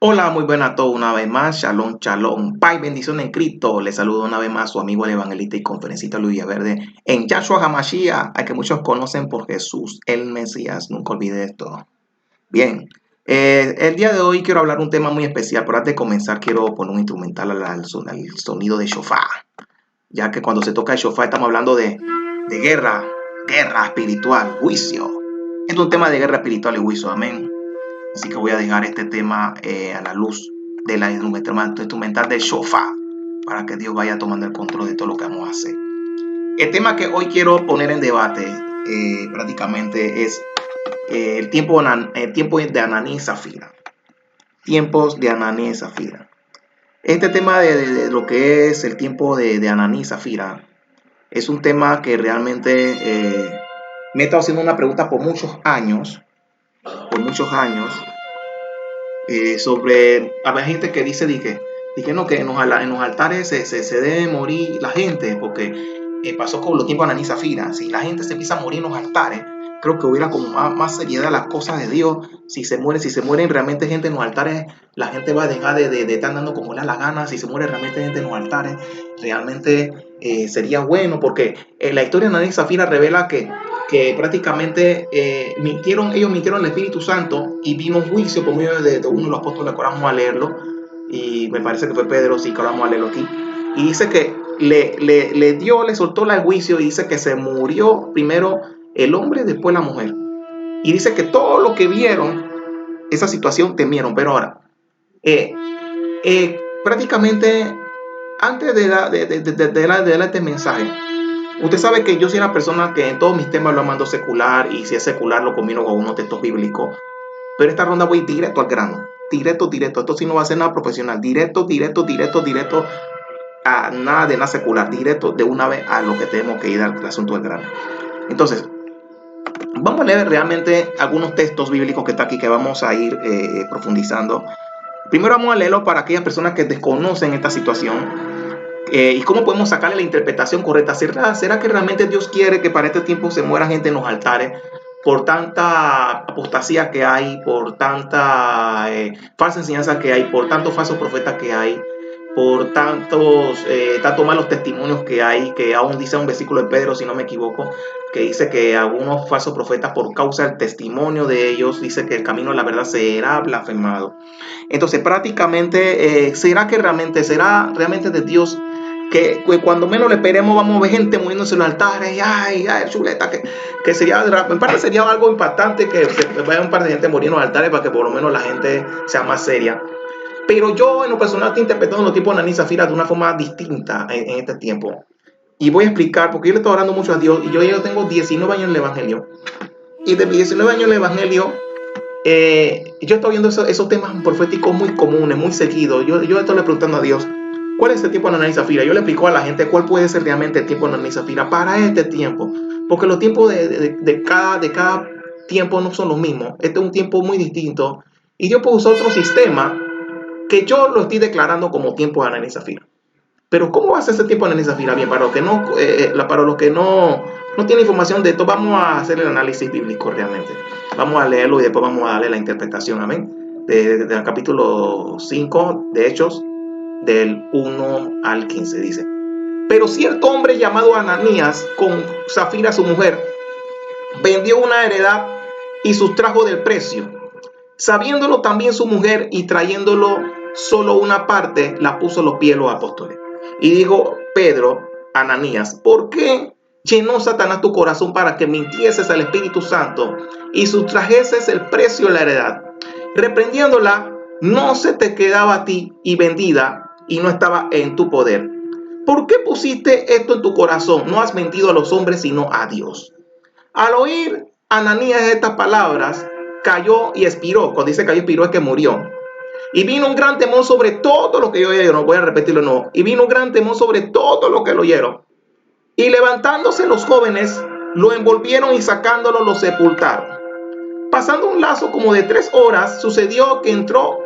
Hola, muy buenas a todos una vez más. Shalom, shalom. Paz y bendición en Cristo. Les saludo una vez más su amigo el evangelista y conferencista Luis Villaverde en Yahshua HaMashiach, a que muchos conocen por Jesús, el Mesías. Nunca olvide esto. Bien, el día de hoy quiero hablar un tema muy especial, pero antes de comenzar quiero poner un instrumental al sonido de shofar, ya que cuando se toca el shofar estamos hablando de guerra espiritual, juicio. Es un tema de guerra espiritual y juicio, amén. Así que voy a dejar este tema a la luz de la instrumental de shofar para que Dios vaya tomando el control de todo lo que vamos a hacer. El tema que hoy quiero poner en debate prácticamente es el tiempo de Ananí y Zafira. Tiempos de Ananí y Zafira. Este tema de lo que es el tiempo de Ananí y Zafira es un tema que realmente me he estado haciendo una pregunta por muchos años, sobre, había gente que dice dije no, que en los altares se debe morir la gente, porque pasó con los tiempos de Ananí y Zafira. Si la gente se empieza a morir en los altares, creo que hubiera como más seriedad a las cosas de Dios. Si se mueren realmente gente en los altares, la gente va a dejar de estar dando como le da la gana. Si se muere realmente gente en los altares, realmente sería bueno, porque la historia de Ananí y Zafira revela que prácticamente ellos mintieron al Espíritu Santo y vino un juicio por medio de uno de los apóstoles, que ahora vamos a leerlo, y me parece que fue Pedro, sí, que ahora vamos a leerlo aquí, y dice que le soltó el juicio, y dice que se murió primero el hombre, después la mujer, y dice que todos los que vieron esa situación temieron. Pero ahora, eh, prácticamente, antes de dar este mensaje, usted sabe que yo soy una persona que en todos mis temas lo mando secular, y si es secular lo combino con unos textos bíblicos. Pero esta ronda voy directo al grano. Directo. Esto sí no va a ser nada profesional. Directo. A nada de nada secular. Directo de una vez a lo que tenemos que ir al asunto del grano. Entonces, vamos a leer realmente algunos textos bíblicos que está aquí, que vamos a ir profundizando. Primero vamos a leerlo para aquellas personas que desconocen esta situación. ¿Y cómo podemos sacarle la interpretación correcta? ¿Será que realmente Dios quiere que para este tiempo se muera gente en los altares por tanta apostasía que hay, por tanta falsa enseñanza que hay, por tantos falsos profetas que hay, por tantos malos testimonios que hay, que aún dice un versículo de Pedro, si no me equivoco, que dice que algunos falsos profetas, por causa del testimonio de ellos, dice que el camino de la verdad será blasfemado? Entonces, prácticamente, será realmente de Dios que cuando menos le esperemos vamos a ver gente muriéndose en los altares? Y ay, chuleta, que sería, en parte sería algo impactante que vaya un par de gente muriendo en los altares, para que por lo menos la gente sea más seria. Pero yo en lo personal estoy interpretando los tipos de Ananí y Zafira de una forma distinta en este tiempo. Y voy a explicar, porque yo le estoy orando mucho a Dios, y yo tengo 19 años en el Evangelio. Y de mis 19 años en el Evangelio, yo estoy viendo esos temas proféticos muy comunes, muy seguidos. Yo estoy preguntando a Dios, ¿cuál es el tiempo de Ananí y Zafira? Yo le explico a la gente cuál puede ser realmente el tiempo de Ananí y Zafira para este tiempo. Porque los tiempos de cada tiempo no son los mismos. Este es un tiempo muy distinto. Y Dios puede usar otro sistema que yo lo estoy declarando como tiempo de Ananí y Zafira. Pero ¿cómo va a ser ese tiempo de Ananí y Zafira? Bien, para los que no tienen información de esto, vamos a hacer el análisis bíblico realmente. Vamos a leerlo y después vamos a darle la interpretación, amén. Del capítulo 5 de Hechos, del 1 al 15, dice: pero cierto hombre llamado Ananías, con Zafira su mujer, vendió una heredad y sustrajo del precio. Sabiéndolo también su mujer, y trayéndolo solo una parte, la puso a los pies de los apóstoles. Y dijo Pedro, Ananías, ¿por qué llenó Satanás tu corazón para que mintieses al Espíritu Santo y sustrajeses el precio de la heredad? Reprendiéndola, no se te quedaba a ti y vendida, y no estaba en tu poder. ¿Por qué pusiste esto en tu corazón? No has mentido a los hombres, sino a Dios. Al oír Ananías estas palabras, cayó y expiró. Cuando dice cayó y expiró, es que murió. Y vino un gran temor sobre todo lo que yo oyeron. No voy a repetirlo, no. Y vino un gran temor sobre todo lo que lo oyeron. Y levantándose los jóvenes, lo envolvieron, y sacándolo lo sepultaron. Pasando un lazo como de 3 horas, sucedió que entró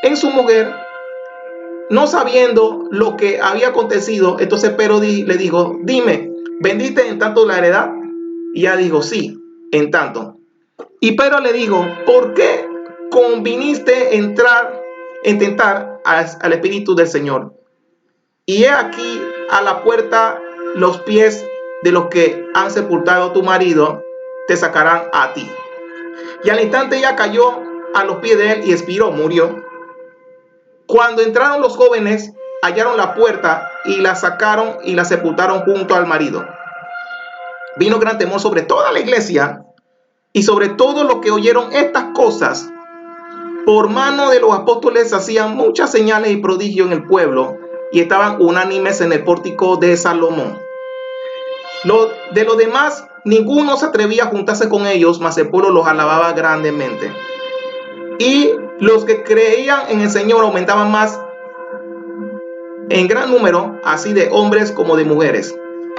en su mujer, no sabiendo lo que había acontecido. Entonces Pedro le dijo, dime, ¿vendiste en tanto la heredad? Y ella dijo, sí, en tanto. Y Pedro le dijo, ¿por qué conviniste entrar en tentar al Espíritu del Señor. Y he aquí a la puerta los pies de los que han sepultado a tu marido te sacarán a ti. Y al instante ella cayó a los pies de él y expiró, murió. Cuando entraron los jóvenes, hallaron la puerta y la sacaron y la sepultaron junto al marido. Vino gran temor sobre toda la iglesia y sobre todos los que oyeron estas cosas. Por mano de los apóstoles hacían muchas señales y prodigios en el pueblo y estaban unánimes en el pórtico de Salomón. De los demás, ninguno se atrevía a juntarse con ellos, mas el pueblo los alababa grandemente. Y los que creían en el Señor aumentaban más en gran número, así de hombres como de mujeres,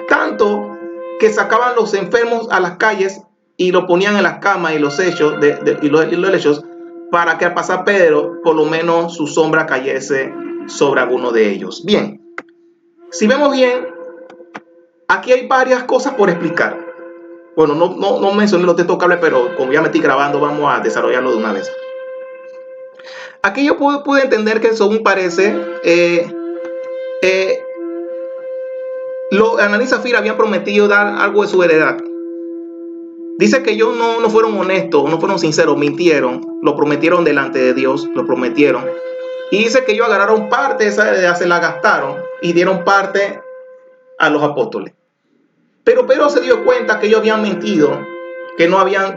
tanto que sacaban los enfermos a las calles y lo ponían en las camas y los lechos para que al pasar Pedro, por lo menos su sombra cayese sobre alguno de ellos. Bien, si vemos bien, aquí hay varias cosas por explicar. Bueno, no mencioné los textos clave, pero como ya me estoy grabando, vamos a desarrollarlo de una vez. Aquí yo pude entender que, según parece, Ananías y Zafira habían prometido dar algo de su heredad. Dice que ellos no fueron honestos, no fueron sinceros, mintieron, lo prometieron delante de Dios, lo prometieron. Y dice que ellos agarraron parte de esa heredad, se la gastaron y dieron parte a los apóstoles. Pero Pedro se dio cuenta que ellos habían mentido, que no habían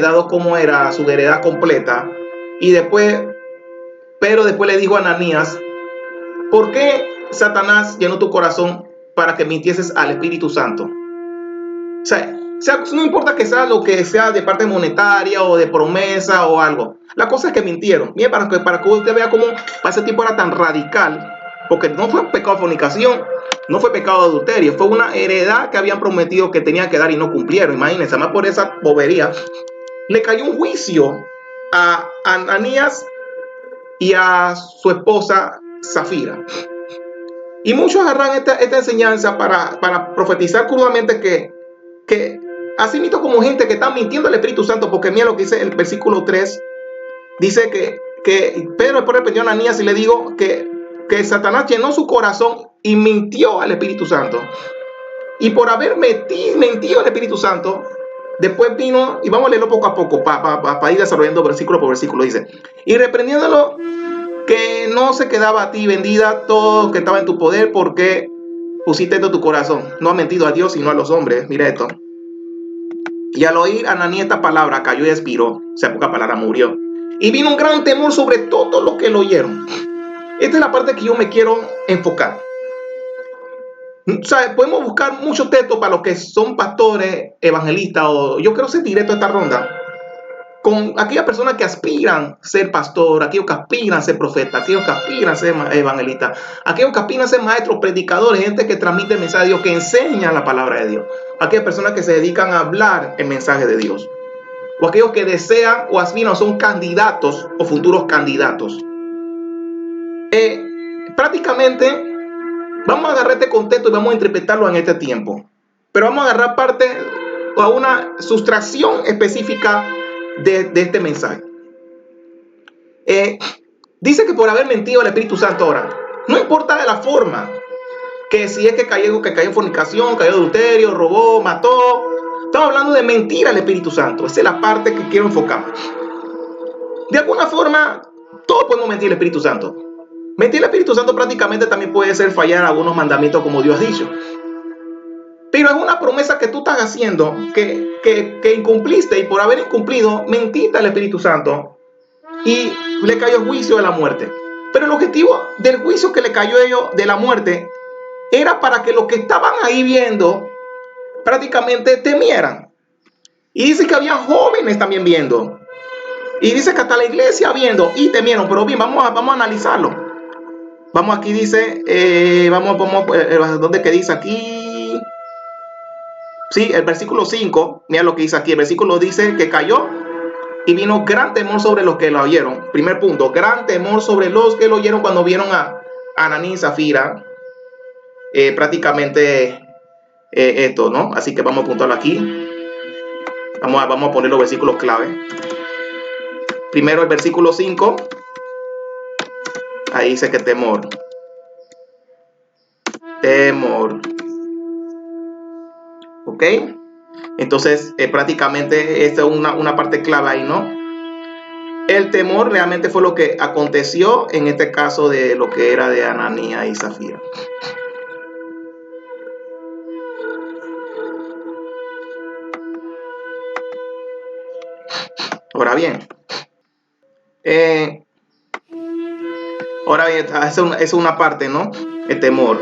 dado como era su heredad completa. Y Pedro después le dijo a Ananías: ¿por qué Satanás llenó tu corazón para que mintieses al Espíritu Santo? O sea, no importa que sea lo que sea de parte monetaria o de promesa o algo. La cosa es que mintieron. Bien, para que usted vea cómo para ese tipo era tan radical. Porque no fue pecado de fornicación, no fue pecado de adulterio, fue una heredad que habían prometido que tenían que dar y no cumplieron. Imagínense, más por esa bobería, le cayó un juicio a Ananías y a su esposa Zafira. Y muchos agarran esta enseñanza para profetizar crudamente que así mismo como gente que está mintiendo al Espíritu Santo, porque mira lo que dice el versículo 3, dice que Pedro después reprendió a Ananías y le dijo que Satanás llenó su corazón y mintió al Espíritu Santo. Y por haber mentido al Espíritu Santo, después vino, y vamos a leerlo poco a poco para ir desarrollando versículo por versículo, dice: y reprendiéndolo, que no se quedaba a ti vendida todo que estaba en tu poder, porque pusiste esto en tu corazón. No ha mentido a Dios sino a los hombres. Mira esto. Y al oír Ananías esta palabra, cayó y expiró. O sea, poca palabra, murió. Y vino un gran temor sobre todos los que lo oyeron. Esta es la parte que yo me quiero enfocar. O sea, podemos buscar muchos textos para los que son pastores, evangelistas, o yo quiero ser directo a esta ronda con aquellas personas que aspiran a ser pastor, aquellos que aspiran a ser profeta, aquellos que aspiran a ser evangelista, aquellos que aspiran a ser maestros, predicadores, gente que transmite el mensaje de Dios, que enseña la palabra de Dios, aquellas personas que se dedican a hablar el mensaje de Dios, o aquellos que desean o aspiran o son candidatos o futuros candidatos. Prácticamente vamos a agarrar este contexto y vamos a interpretarlo en este tiempo, pero vamos a agarrar parte o una sustracción específica de este mensaje. Dice que por haber mentido al Espíritu Santo, ahora no importa de la forma, que si es que cayó en fornicación, cayó en adulterio, robó, mató, estamos hablando de mentir al Espíritu Santo. Esa es la parte que quiero enfocar. De alguna forma todos podemos mentir al Espíritu Santo. Mentir al Espíritu Santo prácticamente también puede ser fallar algunos mandamientos, como Dios ha dicho. Pero es una promesa que tú estás haciendo que incumpliste, y por haber incumplido, mentiste al Espíritu Santo y le cayó el juicio de la muerte. Pero el objetivo del juicio que le cayó a ellos de la muerte era para que los que estaban ahí viendo prácticamente temieran. Y dice que había jóvenes también viendo. Y dice que hasta la iglesia viendo y temieron. Pero bien, vamos a analizarlo. Vamos, aquí dice, ¿dónde que dice aquí? Sí, el versículo 5, mira lo que dice aquí. El versículo dice que cayó y vino gran temor sobre los que lo oyeron. Primer punto, gran temor sobre los que lo oyeron cuando vieron a Ananías y Zafira. Prácticamente esto, ¿no? Así que vamos a apuntarlo aquí. Vamos a poner los versículos clave. Primero el versículo 5. Ahí dice que temor. Temor. ¿Ok? Entonces, prácticamente esta es una parte clave ahí, ¿no? El temor realmente fue lo que aconteció en este caso de lo que era de Ananías y Zafira. Ahora bien, eh, esa es una parte, ¿no? El temor.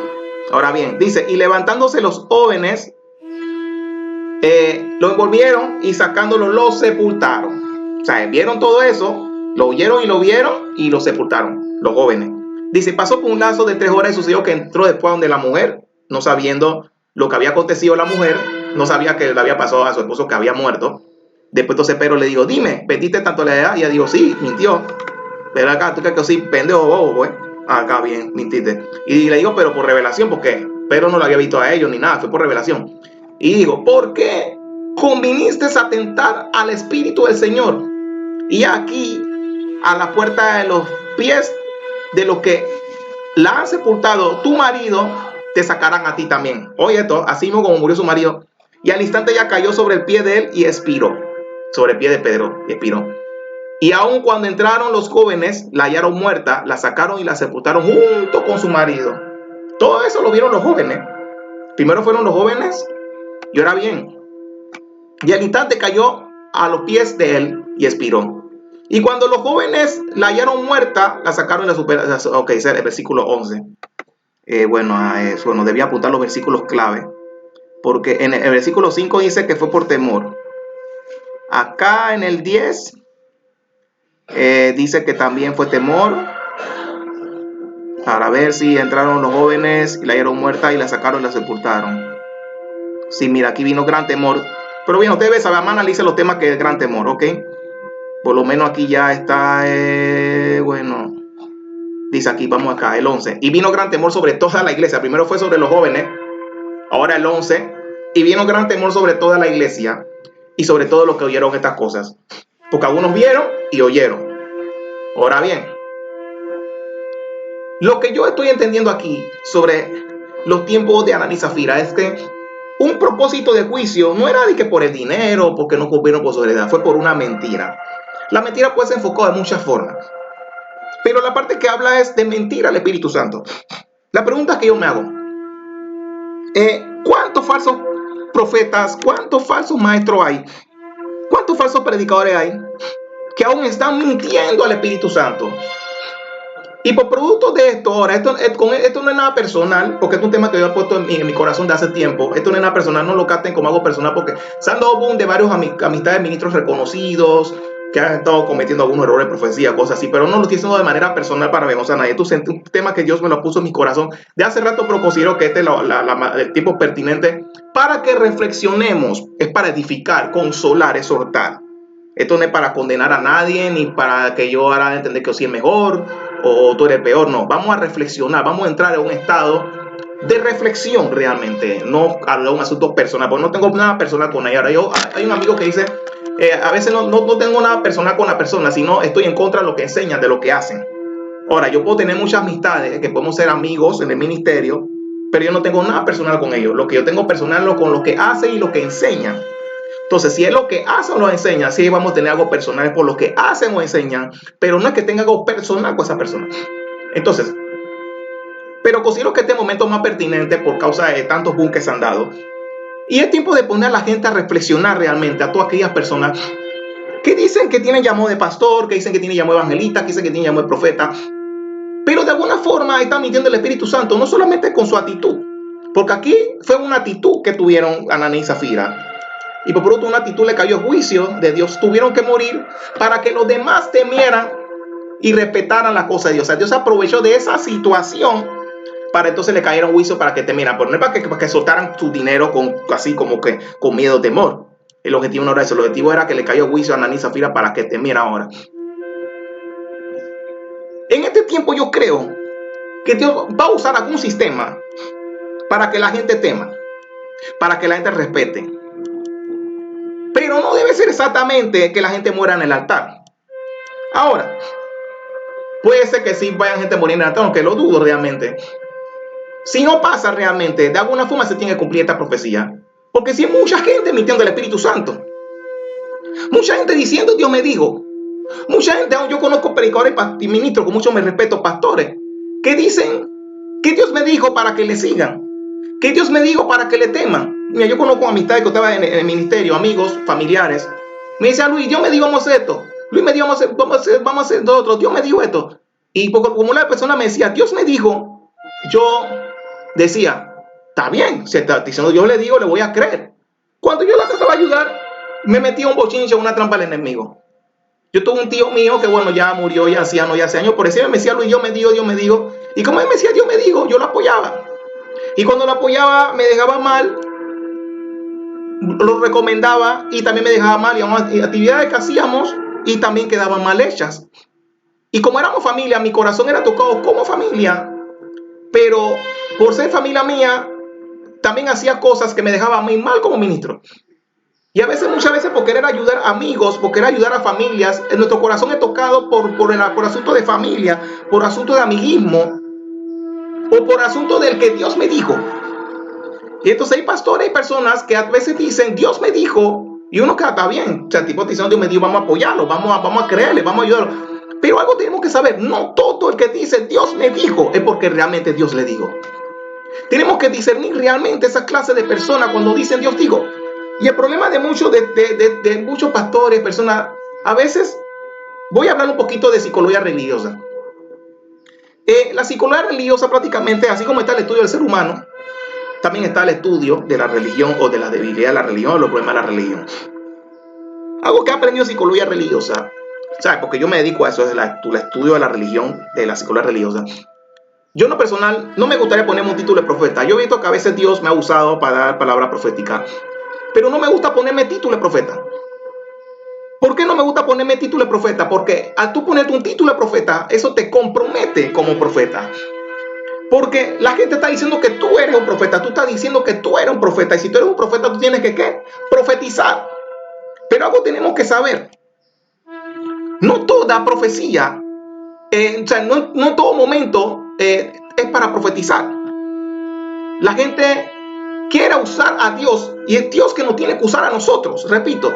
Ahora bien, dice, y levantándose los jóvenes, lo envolvieron y sacándolo lo sepultaron. O sea, vieron todo eso, lo oyeron y lo vieron y lo sepultaron, los jóvenes. Dice, pasó por un lazo de 3 horas y sucedió que entró después donde la mujer, no sabiendo lo que había acontecido a la mujer, no sabía que le había pasado a su esposo que había muerto. Después entonces Pedro le dijo, dime, ¿perdiste tanto la edad? Y ella dijo, sí, mintió. Pero acá, tú crees que sí, pendejo bobo, güey. Acá bien, mintiste. Y le digo, pero por revelación, porque Pedro no lo había visto a ellos ni nada, fue por revelación. Y digo, ¿por qué conviniste a tentar al Espíritu del Señor? Y aquí, a la puerta de los pies de los que la han sepultado, tu marido, te sacarán a ti también. Oye esto, así mismo como murió su marido. Y al instante ya cayó sobre el pie de él y expiró. Sobre el pie de Pedro y expiró. Y aun cuando entraron los jóvenes, la hallaron muerta, la sacaron y la sepultaron junto con su marido. Todo eso lo vieron los jóvenes. Primero fueron los jóvenes y ahora bien. Y al instante cayó a los pies de él y expiró. Y cuando los jóvenes la hallaron muerta, la sacaron y la superaron. Ok, ese es el versículo 11. Bueno, debía apuntar los versículos clave. Porque en el versículo 5 dice que fue por temor. Acá en el 10 dice que también fue temor. Para ver si entraron los jóvenes y la hallaron muerta y la sacaron y la sepultaron. Sí, mira, aquí vino gran temor. Pero bien, ustedes ven, Sabamán analiza los temas que es gran temor, ¿ok? Por lo menos aquí ya está, bueno, dice aquí, vamos acá, el 11. Y vino gran temor sobre toda la iglesia. Primero fue sobre los jóvenes, ahora el 11. Y vino gran temor sobre toda la iglesia y sobre todo los que oyeron estas cosas. Porque algunos vieron y oyeron. Ahora bien, lo que yo estoy entendiendo aquí sobre los tiempos de Ananías y Zafira es que un propósito de juicio no era de que por el dinero, porque no cumplieron con su heredad, fue por una mentira. La mentira puede ser enfocada de muchas formas, pero la parte que habla es de mentir al Espíritu Santo. La pregunta que yo me hago, ¿cuántos falsos profetas, cuántos falsos maestros hay? ¿Cuántos falsos predicadores hay que aún están mintiendo al Espíritu Santo? Y por producto de esto, ahora, esto no es nada personal, porque es un tema que yo he puesto en mi corazón de hace tiempo. Esto no es nada personal, no lo capten como algo personal, porque se han dado boom de varios amistades, ministros reconocidos, que han estado cometiendo algunos errores de profecía, cosas así, pero no lo estoy haciendo de manera personal para vernos a nadie. Esto es un tema que Dios me lo puso en mi corazón de hace rato, pero considero que este es el tiempo pertinente para que reflexionemos, es para edificar, consolar, exhortar. Esto no es para condenar a nadie, ni para que yo haga entender que yo soy el mejor o tú eres peor, no. Vamos a reflexionar, vamos a entrar en un estado de reflexión realmente, no hablar de un asunto personal, porque no tengo nada personal con ella. Ahora, hay un amigo que dice, a veces no tengo nada personal con la persona, sino estoy en contra de lo que enseñan, de lo que hacen. Ahora, yo puedo tener muchas amistades, que podemos ser amigos en el ministerio, pero yo no tengo nada personal con ellos. Lo que yo tengo personal es con lo que hacen y lo que enseñan. Entonces, si es lo que hacen o lo enseñan, sí vamos a tener algo personal por lo que hacen o enseñan, pero no es que tenga algo personal con esa persona. Entonces, pero considero que este momento es más pertinente por causa de tantos boom que se han dado. Y es tiempo de poner a la gente a reflexionar realmente, a todas aquellas personas que dicen que tienen llamado de pastor, que dicen que tienen llamado de evangelista, que dicen que tienen llamado de profeta, pero de alguna forma están mintiendo el Espíritu Santo, no solamente con su actitud, porque aquí fue una actitud que tuvieron Ananías y Zafira. Y por otro, una actitud le cayó juicio de Dios. Tuvieron que morir para que los demás temieran y respetaran las cosas de Dios. O sea, Dios aprovechó de esa situación para entonces le cayeron juicio para que temieran. Pero no es para que soltaran su dinero así como que con miedo, temor. El objetivo no era eso. El objetivo era que le cayó juicio a Ananías y Zafira para que temiera ahora. En este tiempo yo creo que Dios va a usar algún sistema para que la gente tema, para que la gente respete. Pero no debe ser exactamente que la gente muera en el altar. Ahora, Puede ser que sí vayan gente a morir en el altar, aunque lo dudo realmente. Si no pasa realmente, de alguna forma se tiene que cumplir esta profecía. Porque si hay mucha gente mintiendo el Espíritu Santo, mucha gente diciendo Dios me dijo, mucha gente, yo conozco predicadores y ministros con mucho me respeto, pastores, que dicen que Dios me dijo para que le sigan, que Dios me dijo para que le teman. Mira, yo conozco amistades que estaban en el ministerio, amigos, familiares. Me decía Luis, Dios me dijo vamos a hacer esto. Luis me dijo vamos a hacer lo otro. Dios me dijo esto. Y como la persona me decía, Dios me dijo, yo decía, está bien, si está diciendo Dios le digo, le voy a creer. Cuando yo la trataba de ayudar, me metía un bochinche, una trampa al enemigo. Yo tuve un tío mío que bueno, ya murió, ya anciano, ya hace años, por eso me decía Luis, Dios me dijo, Dios me dijo. Y como él me decía, Dios me dijo, yo lo apoyaba. Y cuando lo apoyaba, me dejaba mal, lo recomendaba y también me dejaba mal. Y actividades que hacíamos y también quedaban mal hechas. Y como éramos familia, mi corazón era tocado como familia, pero por ser familia mía, también hacía cosas que me dejaban muy mal como ministro. Y a veces, muchas veces, por querer ayudar a amigos, por querer ayudar a familias, en nuestro corazón es tocado por asunto de familia, por asunto de amiguismo, o por asunto del que Dios me dijo. Y entonces hay pastores y personas que a veces dicen, Dios me dijo, y uno que está bien, o sea, tipo diciendo, Dios me dijo, vamos a apoyarlo, vamos a creerle, vamos a ayudarlo. Pero algo tenemos que saber, no todo el que dice Dios me dijo es porque realmente Dios le dijo. Tenemos que discernir realmente esa clase de personas cuando dicen Dios dijo. Y el problema de muchos muchos pastores, personas, a veces, voy a hablar un poquito de psicología religiosa. La psicología religiosa prácticamente, así como está el estudio del ser humano, también está el estudio de la religión o de la debilidad de la religión o los problemas de la religión. Algo que he aprendido psicología religiosa, ¿sabes? Porque yo me dedico a eso, es el estudio de la religión, de la psicología religiosa. Yo en lo personal no me gustaría ponerme un título de profeta. Yo he visto que a veces Dios me ha usado para dar palabra profética, pero no me gusta ponerme título de profeta. ¿Por qué no me gusta ponerme título de profeta? Porque al tú ponerte un título de profeta, eso te compromete como profeta. Porque la gente está diciendo que tú eres un profeta, tú estás diciendo que tú eres un profeta, y si tú eres un profeta, tú tienes que ¿qué? Profetizar. Pero algo tenemos que saber. No toda profecía, o sea, no todo momento es para profetizar. La gente quiere usar a Dios y es Dios que nos tiene que usar a nosotros. Repito,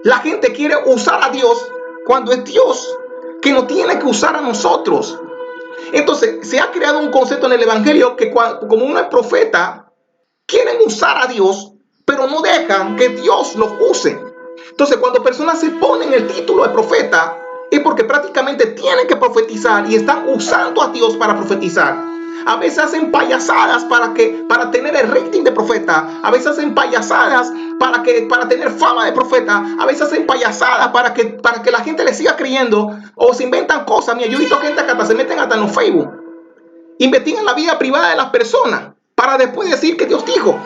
la gente quiere usar a Dios cuando es Dios que nos tiene que usar a nosotros. Entonces, se ha creado un concepto en el Evangelio que como uno es profeta, quieren usar a Dios, pero no dejan que Dios los use. Entonces, cuando personas se ponen el título de profeta, es porque prácticamente tienen que profetizar y están usando a Dios para profetizar. A veces hacen payasadas para tener el rating de profeta. A veces hacen payasadas para tener fama de profeta. A veces hacen payasadas para que la gente le siga creyendo. O se inventan cosas. Mira, yo he visto gente que hasta se meten hasta en los Facebook. Investigan la vida privada de las personas para después decir que Dios dijo.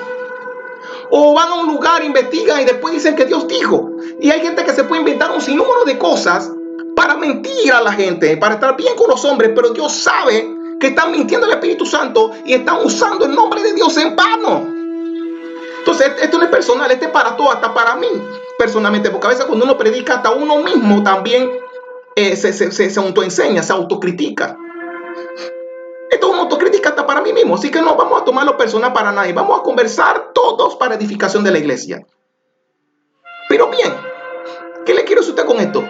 O van a un lugar, investigan y después dicen que Dios dijo. Y hay gente que se puede inventar un sinnúmero de cosas para mentir a la gente, para estar bien con los hombres, pero Dios sabe que están mintiendo al Espíritu Santo y están usando el nombre de Dios en vano. Entonces, esto no es personal, este es para todo, hasta para mí, personalmente, porque a veces cuando uno predica, hasta uno mismo también se autoenseña, se autocritica. Esto es una autocrítica hasta para mí mismo, así que no vamos a tomarlo personal para nadie, vamos a conversar todos para edificación de la iglesia. Pero bien, ¿qué le quiero decir a usted con esto?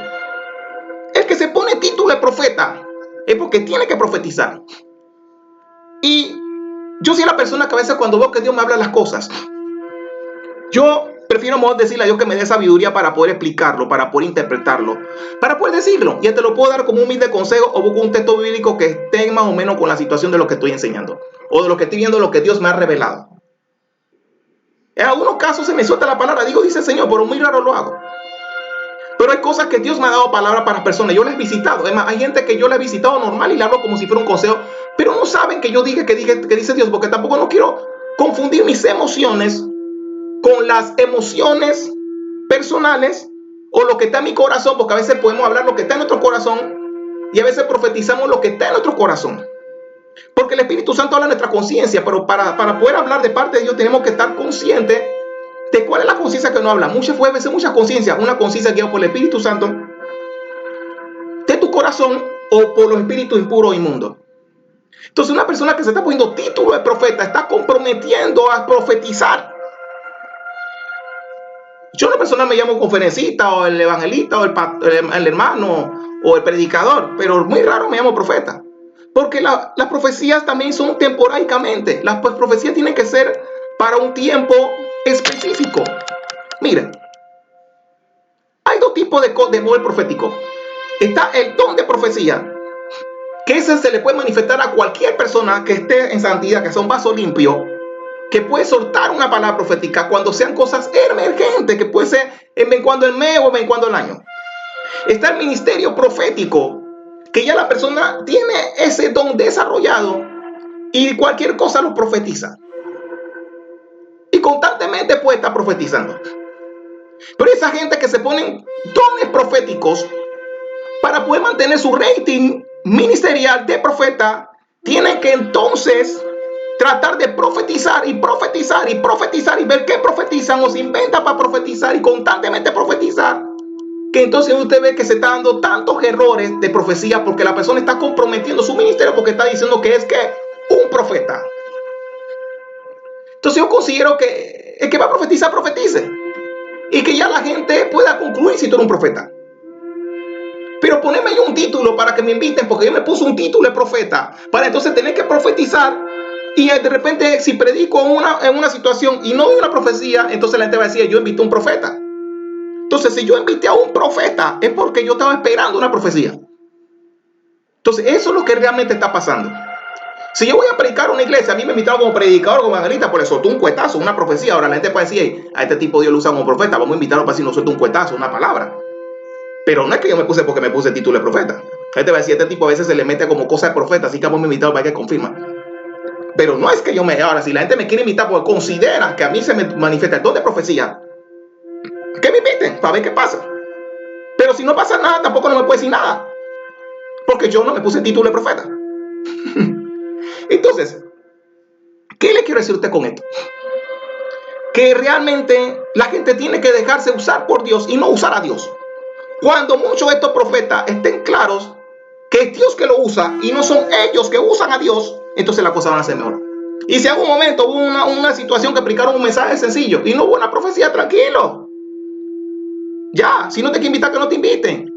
El que se pone título de profeta es porque tiene que profetizar. Y yo soy la persona que a veces cuando veo que Dios me habla las cosas, yo prefiero mejor decirle a Dios que me dé sabiduría para poder explicarlo, para poder interpretarlo, para poder decirlo. Y te lo puedo dar como un humilde consejo o busco un texto bíblico que esté más o menos con la situación de lo que estoy enseñando o de lo que estoy viendo, lo que Dios me ha revelado. En algunos casos se me suelta la palabra, dice el Señor, pero muy raro lo hago. Pero hay cosas que Dios me ha dado palabra para personas. Yo les he visitado. Además, hay gente que yo le he visitado normal y le hablo como si fuera un consejo. Pero no saben que yo diga que dice Dios. Porque tampoco no quiero confundir mis emociones con las emociones personales o lo que está en mi corazón. Porque a veces podemos hablar lo que está en nuestro corazón y a veces profetizamos lo que está en nuestro corazón. Porque el Espíritu Santo habla en nuestra conciencia. Pero para poder hablar de parte de Dios tenemos que estar conscientes de cuál es la conciencia que nos habla. Muchas veces, mucha conciencia, una conciencia guiada por el Espíritu Santo de tu corazón o por los espíritus impuros o inmundos. Entonces una persona que se está poniendo título de profeta está comprometiendo a profetizar. Yo una persona me llamo conferencista o el evangelista o el hermano o el predicador, pero muy raro me llamo profeta. Porque las profecías también son temporalmente. Las profecías tienen que ser para un tiempo específico. Miren, hay dos tipos de poder profético. Está el don de profecía, que ese se le puede manifestar a cualquier persona que esté en santidad, que sea un vaso limpio, que puede soltar una palabra profética cuando sean cosas emergentes, que puede ser en vez cuando el mes o en vez cuando el año. Está el ministerio profético, que ya la persona tiene ese don desarrollado y cualquier cosa lo profetiza. Y constantemente puede estar profetizando. Pero esa gente que se ponen dones proféticos para poder mantener su rating ministerial de profeta, tienen que entonces tratar de profetizar y profetizar y profetizar y ver qué profetizan o se inventan para profetizar y constantemente profetizar. Que entonces usted ve que se está dando tantos errores de profecía porque la persona está comprometiendo su ministerio porque está diciendo que es que un profeta. Entonces yo considero que el que va a profetizar, profetice. Y que ya la gente pueda concluir si tú eres un profeta. Pero ponerme yo un título para que me inviten porque yo me puse un título de profeta para entonces tener que profetizar y de repente si predico en una situación y no doy una profecía, entonces la gente va a decir yo invité a un profeta. Entonces si yo invité a un profeta es porque yo estaba esperando una profecía. Entonces eso es lo que realmente está pasando. Si yo voy a predicar a una iglesia, a mí me invitaron como predicador, como evangelista, por eso soltó un cuetazo, una profecía. Ahora la gente puede decir, hey, a este tipo Dios lo usa como profeta, vamos a invitarlo para si no suelta un cuetazo, una palabra. Pero no es que yo me puse porque me puse el título de profeta. La gente va a decir, este tipo a veces se le mete como cosa de profeta, así que vamos a invitarlo para que confirma. Pero no es que yo me... Ahora, si la gente me quiere invitar porque considera que a mí se me manifiesta el don de profecía, que me inviten para ver qué pasa. Pero si no pasa nada, tampoco no me puede decir nada. Porque yo no me puse el título de profeta. Entonces, ¿qué le quiero decir a usted con esto? Que realmente la gente tiene que dejarse usar por Dios y no usar a Dios. Cuando muchos de estos profetas estén claros que es Dios que lo usa y no son ellos que usan a Dios, entonces las cosas van a ser mejor. Y si en algún momento hubo una situación que aplicaron un mensaje sencillo y no hubo una profecía, tranquilo. Ya, si no te quieren invitar, que no te inviten.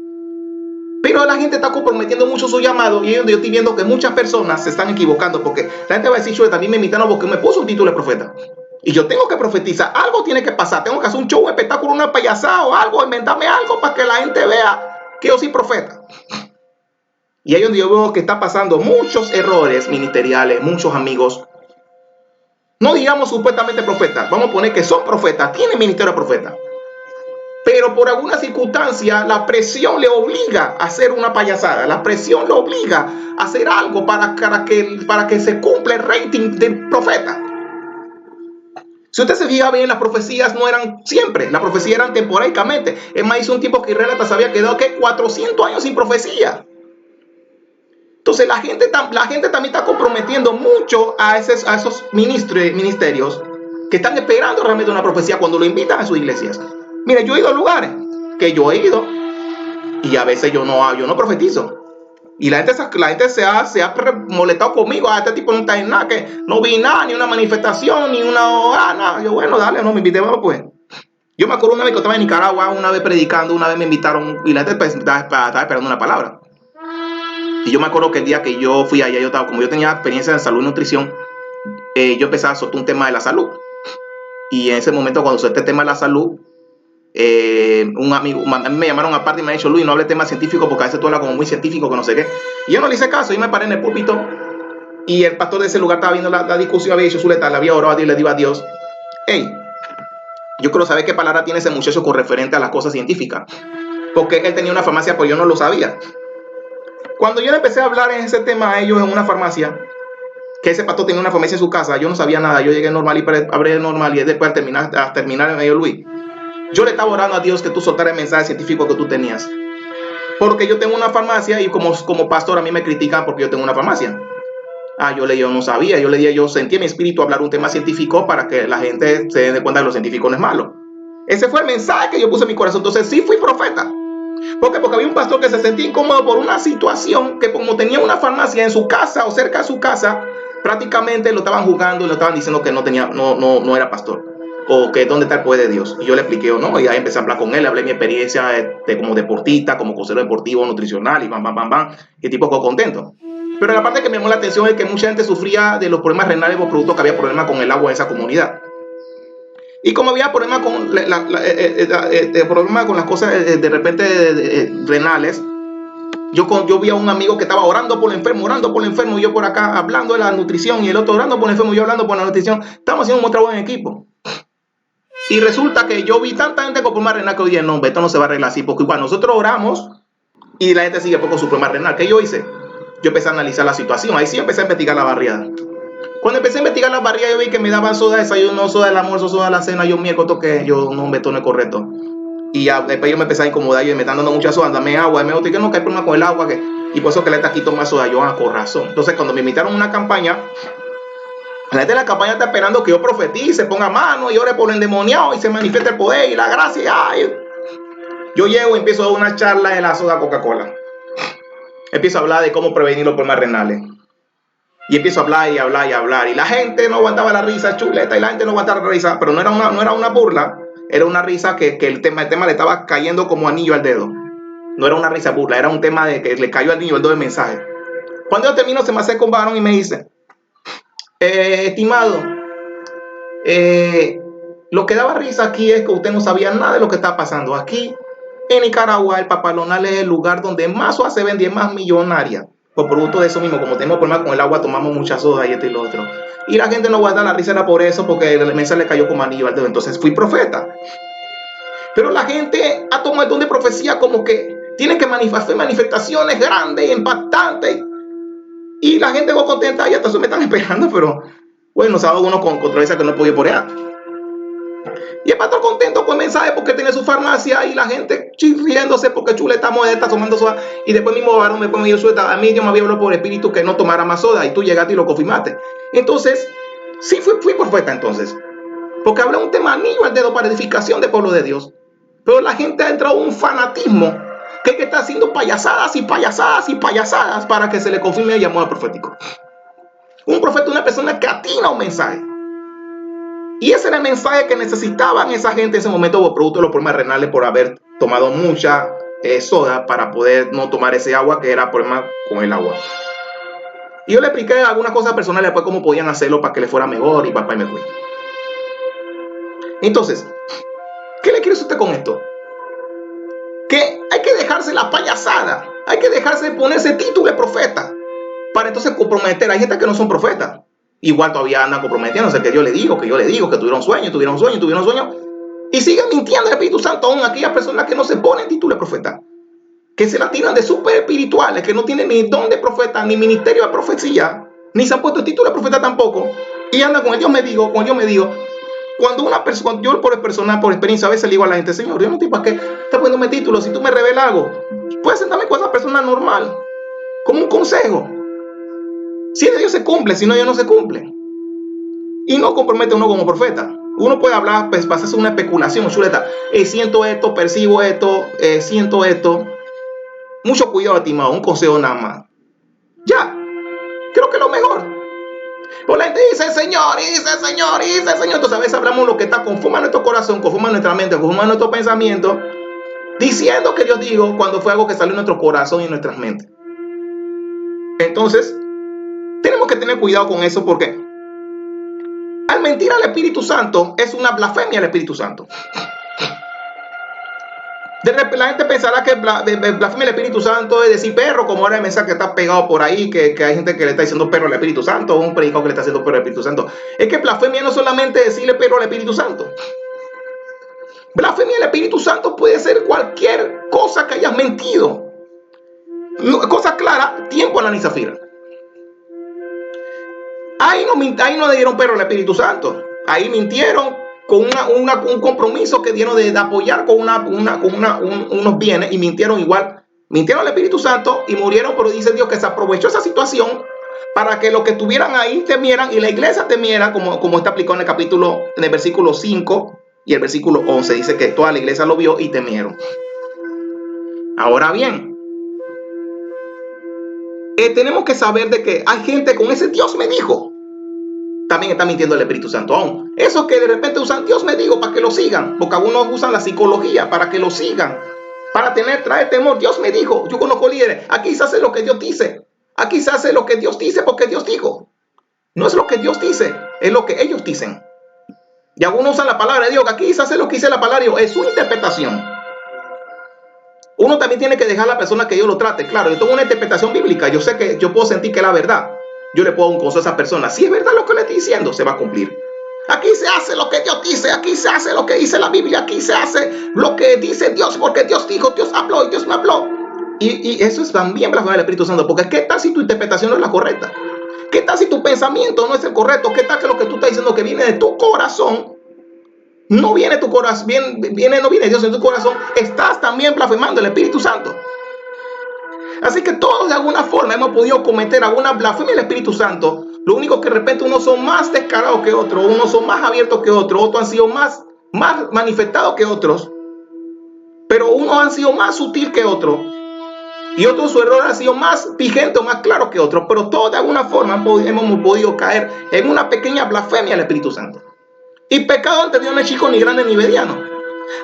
Pero la gente está comprometiendo mucho su llamado y es donde yo estoy viendo que muchas personas se están equivocando porque la gente va a decir, yo también me invitaron porque me puso un título de profeta. Y yo tengo que profetizar, algo tiene que pasar, tengo que hacer un show, un espectáculo, una payasada o algo, inventarme algo para que la gente vea que yo soy profeta. Y ahí es donde yo veo que está pasando muchos errores ministeriales, muchos amigos, no digamos supuestamente profetas, vamos a poner que son profetas, tienen ministerio de profeta. Pero por alguna circunstancia la presión le obliga a hacer una payasada, la presión le obliga a hacer algo para que se cumpla el rating del profeta. Si usted se fija bien, las profecías no eran siempre, las profecías eran temporalmente. Es más, hizo un tiempo que Israel hasta se había quedado 400 años sin profecía. Entonces la gente también está comprometiendo mucho a esos ministerios que están esperando realmente una profecía cuando lo invitan a sus iglesias. Mire, yo he ido a lugares que yo he ido y a veces yo no profetizo. Y la gente se ha molestado conmigo. Este tipo no está en nada, que no vi nada, ni una manifestación, ni nada. Yo, bueno, dale, no me invité, vamos pues. Yo me acuerdo una vez que estaba en Nicaragua, una vez predicando, una vez me invitaron y la gente estaba esperando una palabra. Y yo me acuerdo que el día que yo fui allá, como yo tenía experiencia en salud y nutrición, yo empecé a soltar un tema de la salud. Y en ese momento, cuando solté el tema de la salud, un amigo, a mí me llamaron aparte y me han dicho, Luis, no hable de temas científicos porque a veces tú hablas como muy científico, que no sé qué. Y yo no le hice caso, yo me paré en el púlpito y el pastor de ese lugar estaba viendo la discusión, había hecho su letal, había orado a Dios y le dijo a Dios, hey, yo quiero saber qué palabra tiene ese muchacho con referente a las cosas científicas, porque él tenía una farmacia, pero yo no lo sabía. Cuando yo le empecé a hablar en ese tema a ellos en una farmacia, que ese pastor tenía una farmacia en su casa, yo no sabía nada, yo llegué normal y abrí normal y después al terminar me dijo, Luis, yo le estaba orando a Dios que tú soltaras el mensaje científico que tú tenías. Porque yo tengo una farmacia y como pastor a mí me critican porque yo tengo una farmacia. Yo no sabía. Yo sentí en mi espíritu hablar un tema científico para que la gente se dé cuenta que lo científico no es malo. Ese fue el mensaje que yo puse en mi corazón. Entonces sí fui profeta. ¿Por qué? Porque había un pastor que se sentía incómodo por una situación que como tenía una farmacia en su casa o cerca de su casa, prácticamente lo estaban juzgando y lo estaban diciendo que no era pastor. O que dónde está el poder de Dios. Y yo le expliqué o no, y ahí empecé a hablar con él, hablé de mi experiencia como deportista, como consejero deportivo, nutricional, y y el tipo quedó contento. Pero la parte que me llamó la atención es que mucha gente sufría de los problemas renales por producto que había problemas con el agua en esa comunidad. Y como había problemas con, problemas con las cosas de repente renales, yo vi a un amigo que estaba orando por el enfermo, y yo por acá hablando de la nutrición, y el otro orando por el enfermo, y yo hablando por la nutrición. Estamos haciendo un trabajo en equipo. Y resulta que yo vi tanta gente con problemas renales que hoy día no, esto no se va a arreglar así, porque igual nosotros oramos y la gente sigue con su problema renal. ¿Qué yo hice? Yo empecé a analizar la situación. Ahí sí empecé a investigar la barriada. Cuando empecé a investigar las barriadas, yo vi que me daban soda de desayuno, soda del almuerzo, soda de la cena. Yo miércoles que yo no, esto no es correcto. Y ya, después yo me empecé a incomodar. Y me están dando mucha soda, dame agua. Y me dijo que no, que hay problema con el agua. Y por eso que le está quitando más soda. Yo, con razón. Entonces, cuando me invitaron a una campaña, la gente de la campaña está esperando que yo profetice, ponga mano y ore por el endemoniado y se manifieste el poder y la gracia. Ay. Yo llego y empiezo a dar una charla de la soda Coca-Cola. Empiezo a hablar de cómo prevenir los problemas renales. Y empiezo a hablar y hablar y hablar. Y la gente no aguantaba la risa, chuleta, y la gente no aguantaba la risa. Pero no era una burla, era una risa que el tema le estaba cayendo como anillo al dedo. No era una risa burla, era un tema de que le cayó al anillo al dedo el mensaje. Cuando yo termino, se me acerca un varón y me dice, estimado, lo que daba risa aquí es que usted no sabía nada de lo que está pasando. Aquí, en Nicaragua, el Papalonal es el lugar donde más soda se vende y es más millonaria. Por producto de eso mismo, como tenemos problemas con el agua, tomamos mucha soda y esto y lo otro. Y la gente no guarda la risa, era por eso, porque el mensaje le cayó como anillo al dedo. Entonces fui profeta. Pero la gente ha tomado el don de profecía como que tiene que hacer manifestaciones grandes y impactantes. Y la gente va contenta y hasta eso me están esperando, pero bueno, sabe uno con controversia que no podía por allá. Y el pastor contento con el mensaje porque tiene su farmacia y la gente chirriéndose porque chuleta está tomando soda. Y después mismo varón me dio suelta. A mí Dios me había hablado por el espíritu que no tomara más soda y tú llegaste y lo confirmaste. Entonces, sí fui profeta entonces. Porque hablé un tema anillo al dedo para edificación del pueblo de Dios. Pero la gente ha entrado en un fanatismo que está haciendo payasadas y payasadas y payasadas para que se le confirme el llamado profético. Un profeta es una persona que atina un mensaje. Y ese era el mensaje que necesitaban esa gente en ese momento por producto de los problemas renales por haber tomado mucha soda para poder no tomar ese agua que era problema con el agua. Y yo le expliqué algunas cosas personales después cómo podían hacerlo para que le fuera mejor y papá y me fui. Entonces, ¿qué le quiere usted con esto? Que hay que dejarse la payasada, hay que dejarse de ponerse título de profeta para entonces comprometer. Hay gente que no son profetas. Igual todavía andan comprometiéndose, que yo le digo, que tuvieron sueño. Y siguen mintiendo el Espíritu Santo aún aquellas personas que no se ponen título de profeta. Que se la tiran de súper espirituales, que no tienen ni don de profeta, ni ministerio de profecía, ni se han puesto el título de profeta tampoco. Y andan con el yo me digo. Cuando una persona, yo por experiencia, a veces le digo a la gente, Señor, yo no estoy para qué estás poniéndome título, si tú me revelas algo, puedes sentarme con esa persona normal, como un consejo. Si de Dios se cumple, si no, Dios no se cumple. Y no compromete uno como profeta. Uno puede hablar, pues, para hacerse una especulación, chuleta. Siento esto, percibo esto, siento esto. Mucho cuidado, estimado, un consejo nada más. Ya, creo que es lo mejor. Pues la gente dice, Señor. Entonces a veces hablamos lo que está conforme a nuestro corazón, conforme a nuestra mente, conforme a nuestro pensamiento, diciendo que Dios dijo cuando fue algo que salió en nuestro corazón y en nuestras mentes. Entonces, tenemos que tener cuidado con eso porque al mentir al Espíritu Santo es una blasfemia al Espíritu Santo. La gente pensará que blasfemia al Espíritu Santo es decir perro, como ahora el mensaje que está pegado por ahí, que hay gente que le está diciendo perro al Espíritu Santo, o un predicador que le está haciendo perro al Espíritu Santo. Es que blasfemia no solamente decirle perro al Espíritu Santo. Blasfemia al Espíritu Santo puede ser cualquier cosa que hayas mentido. Cosa clara, tiempo en la Zafira. Ahí no le dieron perro al Espíritu Santo. Ahí mintieron con un compromiso que dieron de apoyar con unos bienes y mintieron igual. Mintieron al Espíritu Santo y murieron, pero dice Dios que se aprovechó esa situación para que los que estuvieran ahí temieran y la iglesia temiera, como está aplicado en el versículo 5 y el versículo 11. Dice que toda la iglesia lo vio y temieron. Ahora bien, tenemos que saber de que hay gente con ese Dios me dijo. También está mintiendo el Espíritu Santo aún. Esos que de repente usan Dios me dijo para que lo sigan, porque algunos usan la psicología para que lo sigan, para traer temor. Dios me dijo, yo conozco líderes, aquí se hace lo que Dios dice, aquí se hace lo que Dios dice porque Dios dijo. No es lo que Dios dice, es lo que ellos dicen. Y algunos usan la palabra de Dios, que aquí se hace lo que dice la palabra de Dios, es su interpretación. Uno también tiene que dejar a la persona que Dios lo trate. Claro, yo tengo una interpretación bíblica, yo sé que yo puedo sentir que es la verdad. Yo le puedo dar un consejo a esa persona. Si es verdad lo que le estoy diciendo, se va a cumplir. Aquí se hace lo que Dios dice, aquí se hace lo que dice la Biblia, aquí se hace lo que dice Dios, porque Dios dijo, Dios habló y Dios me habló. Y eso es también blasfemar el Espíritu Santo, porque ¿qué tal si tu interpretación no es la correcta? ¿Qué tal si tu pensamiento no es el correcto? ¿Qué tal que lo que tú estás diciendo que viene de tu corazón, no viene de tu corazón, no viene Dios en tu corazón? Estás también blasfemando el Espíritu Santo. Así que todos de alguna forma hemos podido cometer alguna blasfemia del Espíritu Santo. Lo único que de repente unos son más descarados que otros, unos son más abiertos que otros, otros han sido más manifestados que otros, pero unos han sido más sutil que otros y otros su error ha sido más vigente o más claro que otros, pero todos de alguna forma hemos podido caer en una pequeña blasfemia del Espíritu Santo. Y pecado ante Dios no es chico ni grande ni mediano.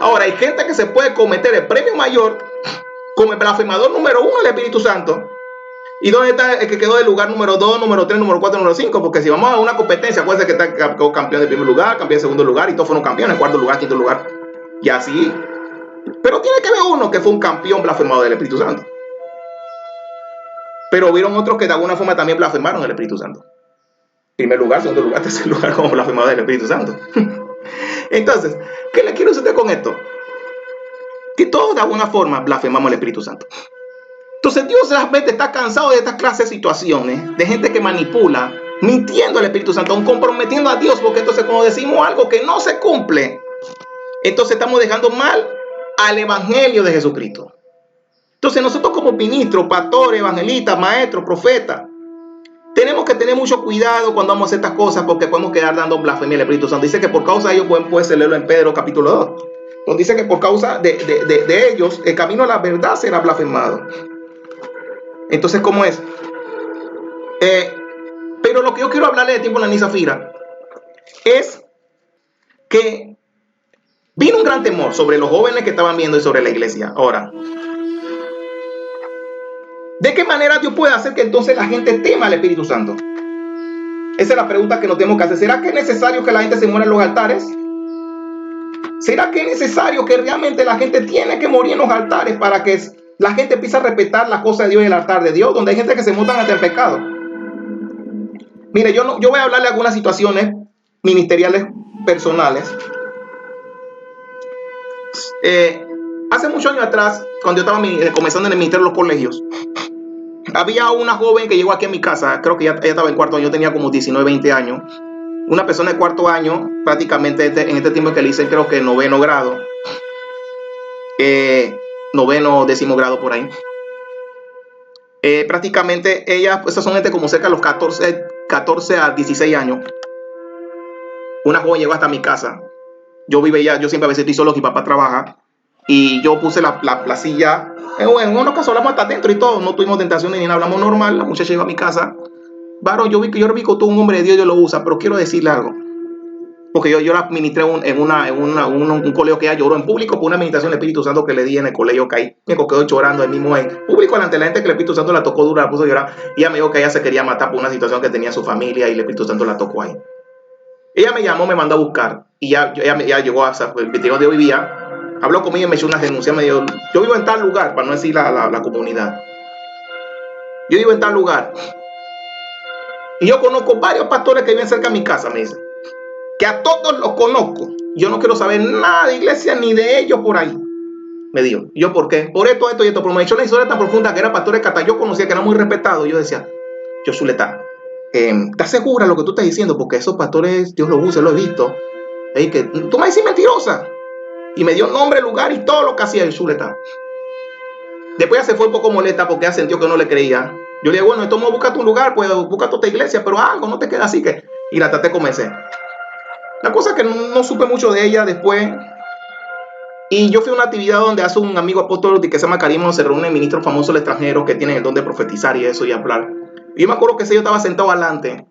Ahora hay gente que se puede cometer el premio mayor como el blasfemador número 1 del Espíritu Santo. ¿Y dónde está el que quedó del lugar número 2, número 3, número 4, número 5? Porque si vamos a una competencia, acuérdense que está campeón de primer lugar, campeón de segundo lugar, y todos fueron campeones, cuarto lugar, quinto lugar, y así. Pero tiene que haber uno que fue un campeón blasfemador del Espíritu Santo. Pero hubieron otros que de alguna forma también blasfemaron el Espíritu Santo. Primer lugar, segundo lugar, tercer lugar como blasfemador del Espíritu Santo. Entonces, ¿qué le quiero decir usted con esto? Que todos de alguna forma blasfemamos el Espíritu Santo. Entonces Dios realmente está cansado de estas clases de situaciones, de gente que manipula, mintiendo al Espíritu Santo, comprometiendo a Dios, porque entonces cuando decimos algo que no se cumple, entonces estamos dejando mal al Evangelio de Jesucristo. Entonces nosotros como ministros, pastores, evangelistas, maestros, profetas, tenemos que tener mucho cuidado cuando vamos a hacer estas cosas, porque podemos quedar dando blasfemia al Espíritu Santo. Dice que por causa de ellos puede leerlo en Pedro capítulo 2, donde dice que por causa de ellos el camino a la verdad será blasfemado. Entonces, ¿cómo es? Pero lo que yo quiero hablarle de tiempo en la Zafira es que vino un gran temor sobre los jóvenes que estaban viendo y sobre la iglesia. Ahora, ¿de qué manera Dios puede hacer que entonces la gente tema al Espíritu Santo? Esa es la pregunta que nos tenemos que hacer. ¿Será que es necesario que la gente se muera en los altares? ¿Será que es necesario que realmente la gente tiene que morir en los altares para que la gente empieza a respetar las cosas de Dios y el altar de Dios, donde hay gente que se montan hasta el pecado? Mire, yo voy a hablarle de algunas situaciones ministeriales personales. Hace muchos años atrás, cuando yo estaba comenzando en el ministerio de los colegios, había una joven que llegó aquí a mi casa, creo que ella estaba en cuarto año, yo tenía como 19, 20 años. Una persona de cuarto año, prácticamente en este tiempo que le hice, creo que noveno grado. Noveno, décimo grado por ahí. Prácticamente ella, pues esas son gente como cerca de los 14 a 16 años. Una joven llegó hasta mi casa. Yo siempre a veces estoy solo, mi papá trabaja. Y yo puse la silla. En unos casos hablamos hasta adentro y todo. No tuvimos tentaciones ni nada, hablamos normal. La muchacha llegó a mi casa. Varón, yo vi que tú un hombre de Dios, yo lo usa, pero quiero decirle algo. Porque yo la ministré en un colegio que ella lloró en público por una administración del Espíritu Santo que le di en el colegio, que ahí me quedó llorando ahí mismo en público delante de la gente, que el Espíritu Santo la tocó dura, la puso a llorar. Y ella me dijo que ella se quería matar por una situación que tenía su familia y el Espíritu Santo la tocó ahí. Ella me llamó, me mandó a buscar y ella llegó a el video de hoy día, habló conmigo y me echó una denuncia, me dijo, yo vivo en tal lugar, para no decir la comunidad. Yo vivo en tal lugar. Y yo conozco varios pastores que viven cerca de mi casa, me dice. Que a todos los conozco. Yo no quiero saber nada de iglesia ni de ellos por ahí. Me dijo. ¿Y yo por qué? Por esto y esto. Pero me echó una historia tan profunda que eran pastores que hasta yo conocía, que eran muy respetados. Yo decía, yo Zuleta, ¿estás segura de lo que tú estás diciendo? Porque esos pastores, Dios los usa, lo he visto. Que tú me dices mentirosa. Y me dio nombre, lugar y todo lo que hacía el Zuleta. Después ya se fue un poco molesta porque ella sintió que no le creía. Yo le dije, bueno, entonces busca tu lugar, pues busca tu iglesia, pero algo no te queda así que... Y la traté de convencer. La cosa es que no supe mucho de ella después. Y yo fui a una actividad donde hace un amigo apóstol que se llama Karim, donde se reúnen ministros famosos del extranjero que tienen el don de profetizar y eso y hablar. Y yo me acuerdo que ese yo estaba sentado adelante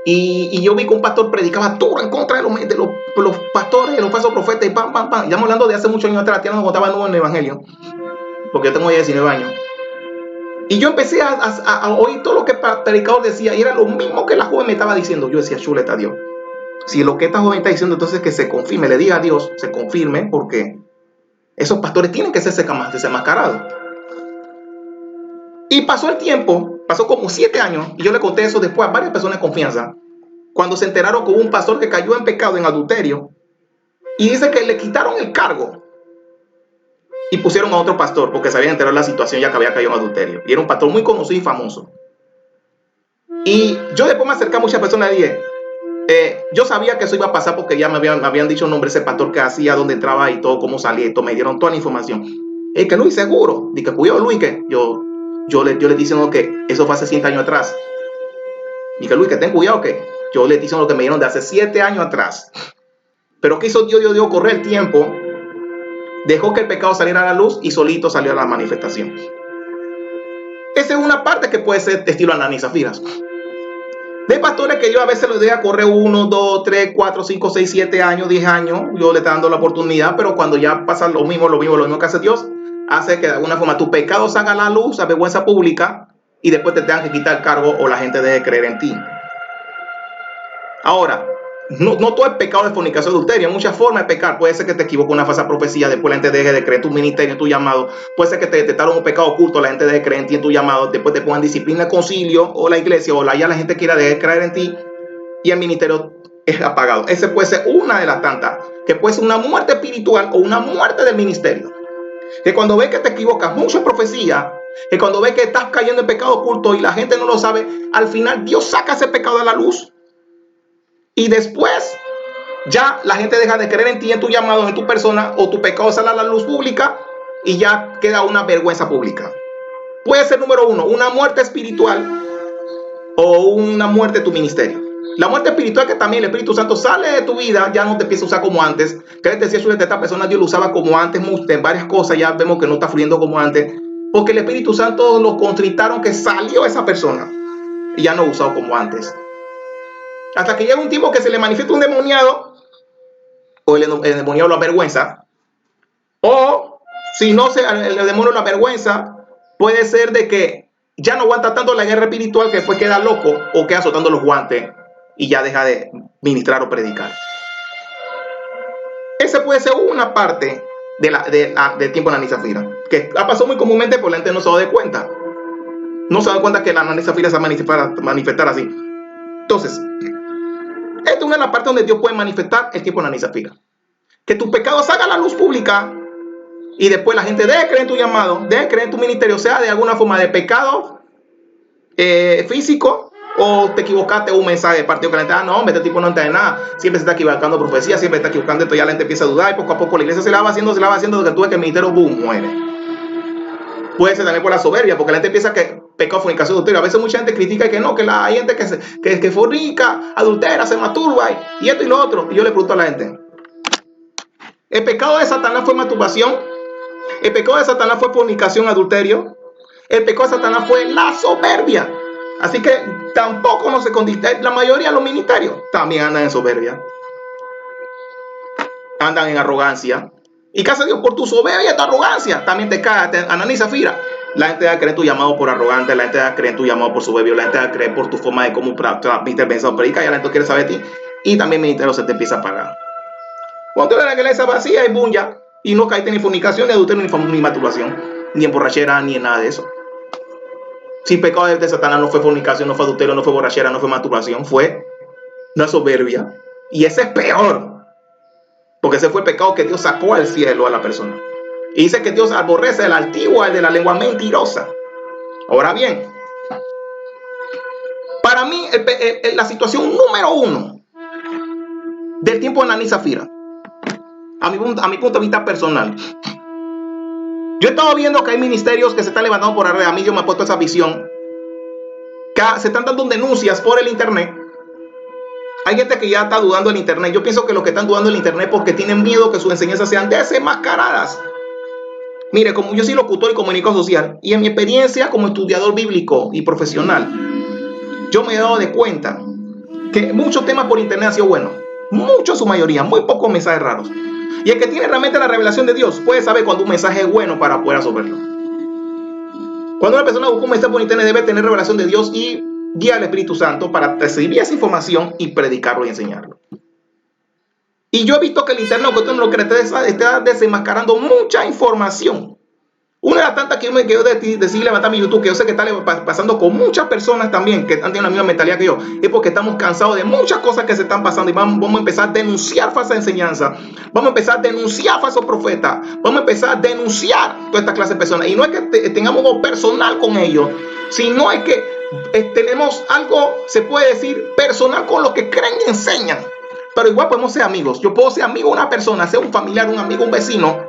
y yo vi que un pastor predicaba todo en contra de los pastores, de los falsos profetas y pam, pam, pam. Ya estamos hablando de hace muchos años atrás, ya no contaba nuevo en el evangelio, porque yo tengo ya 19 años. Y yo empecé a oír todo lo que el predicador decía y era lo mismo que la joven me estaba diciendo. Yo decía, chuleta Dios. Si lo que esta joven está diciendo, entonces que se confirme, le diga a Dios, se confirme, porque esos pastores tienen que ser desenmascarados. Y pasó el tiempo, pasó como 7 años, y yo le conté eso después a varias personas de confianza, cuando se enteraron que hubo un pastor que cayó en pecado, en adulterio, y dice que le quitaron el cargo y pusieron a otro pastor, porque se había enterado de la situación ya que había caído en adulterio. Y era un pastor muy conocido y famoso. Y yo después me acerqué a muchas personas y dije, yo sabía que eso iba a pasar porque ya me habían dicho el nombre de ese pastor que hacía, dónde entraba y todo, cómo salía y todo, me dieron toda la información. Es que Luis, seguro, dije, cuidado Luis, que yo le estoy diciendo que eso fue hace 100 años atrás. Dije, Luis, que ten cuidado, que yo le estoy diciendo lo que me dieron de hace 7 años atrás. Pero ¿qué hizo Dios? Dios correr el tiempo, dejó que el pecado saliera a la luz y solito salió a la manifestación. Esa es una parte que puede ser estilo Ananías y Zafira. De pastores que yo a veces les dejo correr 1, 2, 3, 4, 5, 6, 7 años, 10 años, yo le estoy dando la oportunidad, pero cuando ya pasa lo mismo que hace Dios, hace que de alguna forma tu pecado salga a la luz, a vergüenza pública, y después te tengan que quitar el cargo o la gente deje de creer en ti. Ahora, no todo es pecado de fornicación, adulterio, hay muchas formas de pecar. Puede ser que te equivoques una falsa profecía, después la gente deje de creer en tu ministerio, en tu llamado. Puede ser que te detectaron un pecado oculto, la gente deje de creer en ti, en tu llamado. Después te pongan disciplina, el concilio o la iglesia o ya la gente quiera dejar de creer en ti y el ministerio es apagado. Ese puede ser una de las tantas, que puede ser una muerte espiritual o una muerte del ministerio. Que cuando ves que te equivocas mucho en profecía, que cuando ves que estás cayendo en pecado oculto y la gente no lo sabe, al final Dios saca ese pecado a la luz. Y después ya la gente deja de creer en ti, en tu llamado, en tu persona, o tu pecado sale a la luz pública y ya queda una vergüenza pública. Puede ser número 1, una muerte espiritual o una muerte de tu ministerio. La muerte espiritual, que también el Espíritu Santo sale de tu vida, ya no te empieza a usar como antes. Que les decía, esta persona Dios lo usaba como antes, en varias cosas ya vemos que no está fluyendo como antes, porque el Espíritu Santo lo contritaron que salió esa persona y ya no usado como antes. Hasta que llega un tipo que se le manifiesta un demoniado, o el demoniado lo avergüenza, o si no el demonio lo avergüenza, puede ser de que ya no aguanta tanto la guerra espiritual, que después queda loco o queda soltando los guantes y ya deja de ministrar o predicar. Esa puede ser una parte del tiempo de Ananías y Zafira, que ha pasado muy comúnmente, por la gente no se da cuenta. No se da cuenta que la Ananías y Zafira se va a manifestar así. Entonces, esta es una de las partes donde Dios puede manifestar el tiempo de Ananías y Zafira. Que tus pecados salgan a la luz pública y después la gente deje creer en tu llamado, deje creer en tu ministerio, sea de alguna forma de pecado físico, o te equivocaste un mensaje de partido que la gente, no, este tipo no entiende nada, siempre se está equivocando profecía, siempre está equivocando esto, ya la gente empieza a dudar y poco a poco la iglesia se la va haciendo, de que tú ves que el ministerio boom, muere. Puede ser también por la soberbia, porque la gente piensa que pecado, fornicación, adulterio. A veces mucha gente critica que no, que hay gente que fornica, adultera, se masturba y esto y lo otro. Y yo le pregunto a la gente, ¿el pecado de Satanás fue masturbación? ¿El pecado de Satanás fue fornicación, adulterio? El pecado de Satanás fue la soberbia. Así que tampoco no se condiciona. La mayoría de los ministerios también andan en soberbia, andan en arrogancia. Y gracias a Dios por tu soberbia y tu arrogancia también te cae Ananías y Zafira. La gente va a creer tu llamado por arrogante, la gente va a creer tu llamado por soberbio, la gente va a creer por tu forma de cómo viste el pensado predica, y la gente quiere saber de ti. Y también el ministerio se te empieza a pagar. Cuando tú eres la iglesia vacía y bulla, y no caíste ni en fornicación, ni adulterio, ni masturbación, ni en borrachera, ni en nada de eso. Si el pecado de Satanás no fue fornicación, no fue adulterio, no fue borrachera, no fue masturbación, fue una soberbia. Y ese es peor. Porque ese fue el pecado que Dios sacó al cielo a la persona. Y dice que Dios aborrece el altivo, el de la lengua mentirosa. Ahora bien, para mí la situación número 1 del tiempo de Ananías y Zafira, a mi punto de vista personal, yo he estado viendo que hay ministerios que se están levantando por arriba. A mí yo me he puesto esa visión, que se están dando denuncias por el internet. Hay gente que ya está dudando del internet. Yo pienso que los que están dudando del internet porque tienen miedo que sus enseñanzas sean desenmascaradas. Mire, como yo soy locutor y comunicador social, y en mi experiencia como estudiador bíblico y profesional, yo me he dado de cuenta que muchos temas por internet han sido buenos. Muchos, su mayoría, muy pocos mensajes raros. Y el que tiene realmente la revelación de Dios puede saber cuando un mensaje es bueno para poder absorberlo. Cuando una persona busca un mensaje por internet debe tener revelación de Dios y guía al Espíritu Santo para recibir esa información y predicarlo y enseñarlo. Y yo he visto que el internet, que usted no lo cree, está desenmascarando mucha información. Una de las tantas que yo me quedo decir levantar mi YouTube, que yo sé que está pasando con muchas personas también que han tenido la misma mentalidad que yo, es porque estamos cansados de muchas cosas que se están pasando y vamos a empezar a denunciar falsa enseñanza, vamos a empezar a denunciar falsos profetas, vamos a empezar a denunciar toda esta clase de personas. Y no es que tengamos algo personal con ellos, sino es que tenemos algo, se puede decir, personal con lo que creen y enseñan. Pero igual podemos ser amigos. Yo puedo ser amigo de una persona, sea un familiar, un amigo, un vecino.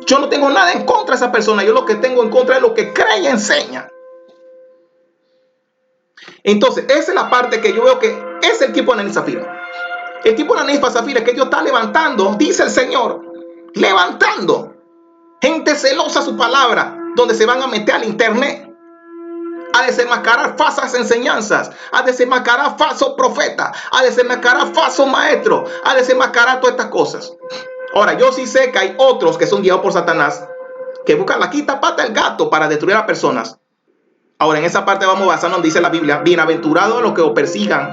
Yo no tengo nada en contra de esa persona. Yo lo que tengo en contra es lo que cree y enseña. Entonces, esa es la parte que yo veo que es el tipo de Ananías y Zafira. El tipo de Ananías y Zafira es que Dios está levantando, dice el Señor, levantando gente celosa a su palabra, donde se van a meter al internet a desenmascarar falsas enseñanzas, a desenmascarar falsos profetas, a desenmascarar falsos maestros, a desenmascarar todas estas cosas. Ahora, yo sí sé que hay otros que son guiados por Satanás, que buscan la quinta pata del gato para destruir a personas. Ahora, en esa parte vamos basándonos, dice la Biblia, bienaventurados los que os persigan